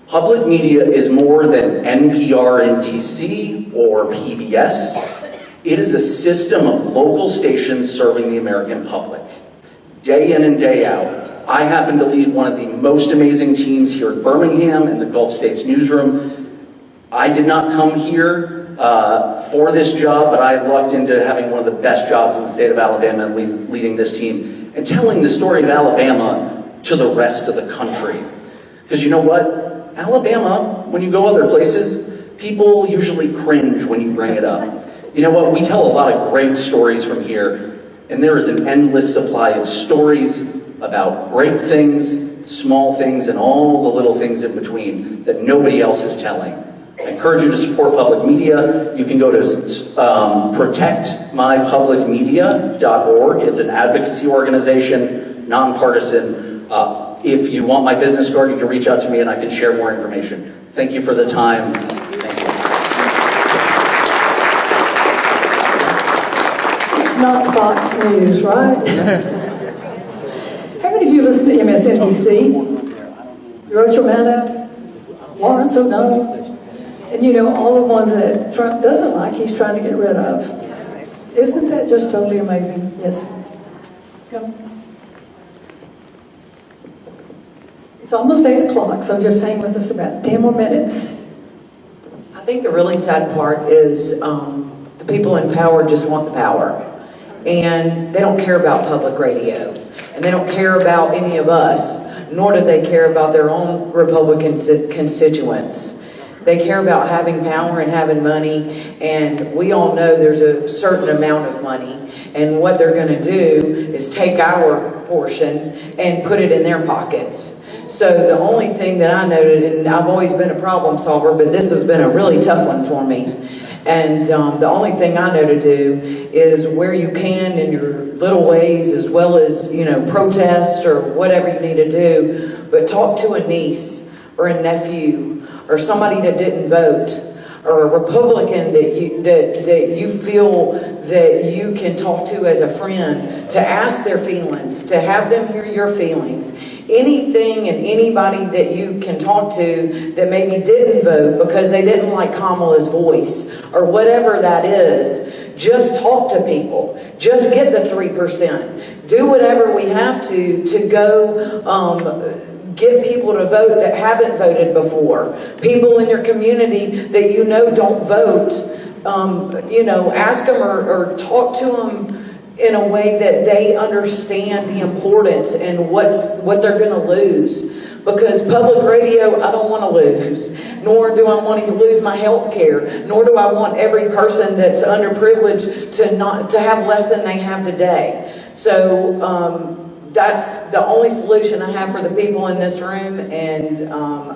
S18: Public media is more than NPR in DC or PBS. It is a system of local stations serving the American public. Day in and day out. I happen to lead one of the most amazing teams here at Birmingham in the Gulf States newsroom. I did not come here for this job, but I lucked into having one of the best jobs in the state of Alabama, leading this team, and telling the story of Alabama to the rest of the country. Because you know what? Alabama, when you go other places, people usually cringe when you bring it up. You know what? We tell a lot of great stories from here, and there is an endless supply of stories about great things, small things, and all the little things in between that nobody else is telling. I encourage you to support public media. You can go to protectmypublicmedia.org. It's an advocacy organization, nonpartisan. If you want my business card, you can reach out to me and I can share more information. Thank you for the time. Thank you.
S1: It's not Fox News, right? How many of you listen to MSNBC? Roger Maddow, Lawrence O'Donnell, and you know, all the ones that Trump doesn't like, he's trying to get rid of. Isn't that just totally amazing? Yes. Come. It's almost 8 o'clock, so just hang with us about 10 more minutes.
S3: I think the really sad part is the people in power just want the power. And they don't care about public radio. And they don't care about any of us, nor do they care about their own Republican constituents. They care about having power and having money, and we all know there's a certain amount of money, and what they're going to do is take our portion and put it in their pockets. So the only thing that I noted, and I've always been a problem solver, but this has been a really tough one for me, and the only thing I know to do is where you can in your little ways, as well as, you know, protest or whatever you need to do, but talk to a niece or a nephew or somebody that didn't vote, or a Republican that you feel that you can talk to as a friend, to ask their feelings, to have them hear your feelings. Anything and anybody that you can talk to that maybe didn't vote because they didn't like Kamala's voice, or whatever that is, just talk to people. Just get the 3%. Do whatever we have to go get people to vote that haven't voted before. People in your community that you know don't vote, you know, ask them or talk to them in a way that they understand the importance and what they're going to lose. Because public radio, I don't want to lose, nor do I want to lose my health care, nor do I want every person that's underprivileged to have less than they have today. So that's the only solution I have for the people in this room, and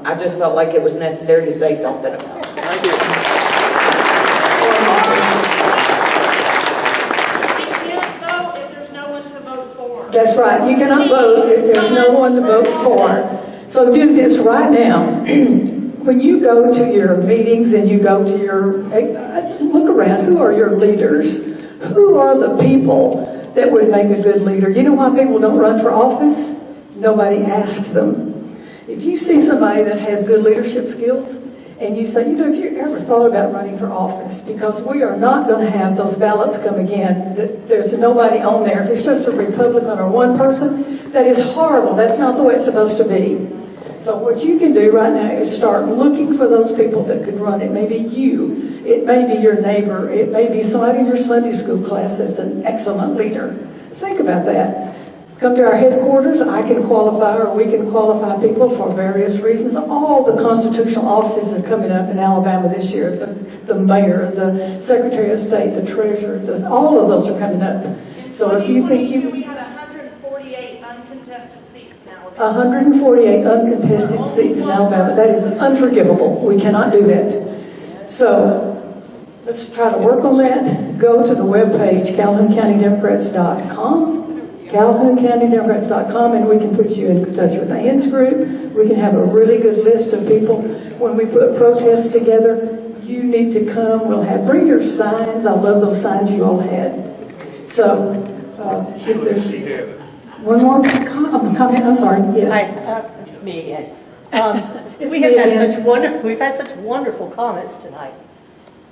S3: I just felt like it was necessary to say something about it.
S6: Thank you.
S1: That's right. You cannot vote if there's no one to vote for. So do this right now. When you go to your meetings and you go to your, look around, who are your leaders? Who are the people that would make a good leader? You know why people don't run for office? Nobody asks them. If you see somebody that has good leadership skills, and you say, you know, have you ever thought about running for office? Because we are not going to have those ballots come again. There's nobody on there. If it's just a Republican or one person, that is horrible. That's not the way it's supposed to be. So what you can do right now is start looking for those people that could run. It may be you. It may be your neighbor. It may be somebody in your Sunday school class that's an excellent leader. Think about that. Come to our headquarters. I can qualify, or we can qualify people for various reasons. All the constitutional offices are coming up in Alabama this year. The mayor, the secretary of state, the treasurer, all of those are coming up. So if you think you...
S15: We had 148 uncontested seats now.
S1: 148 uncontested seats in Alabama. That is unforgivable. We cannot do that. So let's try to work on that. Go to the webpage, CalhounCountyDemocrats.com. CalhounCountyDemocrats.com, and we can put you in touch with the Ann's group. We can have a really good list of people. When we put protests together, you need to come. Bring your signs. I love those signs you all had. So, if there's one more comment, I'm sorry. Yes.
S8: Hi, me again.
S1: It's me again.
S8: We've had such wonderful comments tonight,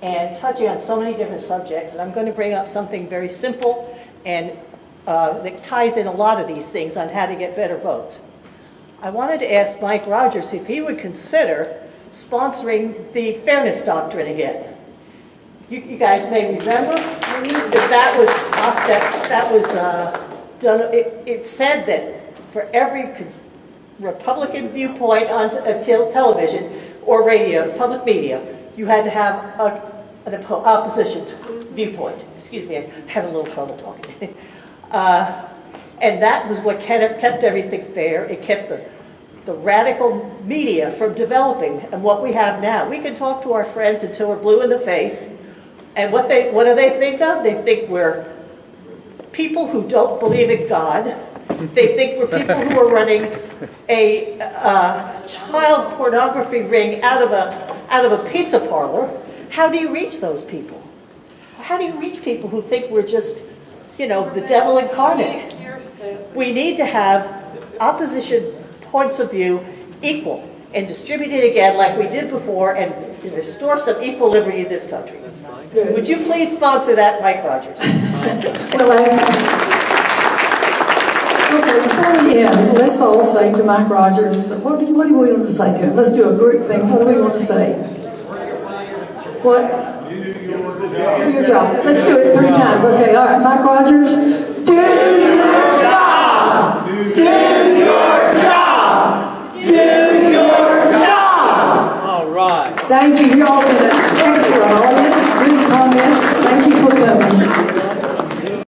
S8: and touching on so many different subjects. And I'm going to bring up something very simple and that ties in a lot of these things on how to get better votes. I wanted to ask Mike Rogers if he would consider sponsoring the fairness doctrine again. You guys may remember that was done. It said that for every Republican viewpoint on television or radio, public media, you had to have an opposition viewpoint. Excuse me, I'm having a little trouble talking. And that was what kept everything fair. It kept the radical media from developing. And what we have now, we can talk to our friends until we're blue in the face. And what do they think of? They think we're people who don't believe in God. They think we're people who are running a child pornography ring out of a pizza parlor. How do you reach those people? How do you reach people who think we're just, the devil incarnate? We need to have opposition points of view equal and distributed again like we did before and restore some equilibrium in this country. Would you please sponsor that, Mike Rogers?
S1: Okay, before we end, let's all say to Mike Rogers, what do you want to say to him? Let's do a group thing. What do we want to say? What? Do your job. Let's do it 3 times. Okay, all right. Mike Rogers, do your job! Do your job! Do your job!
S6: All right.
S1: Thank you. You're all in an extra audience. Good comments. Thank you for coming.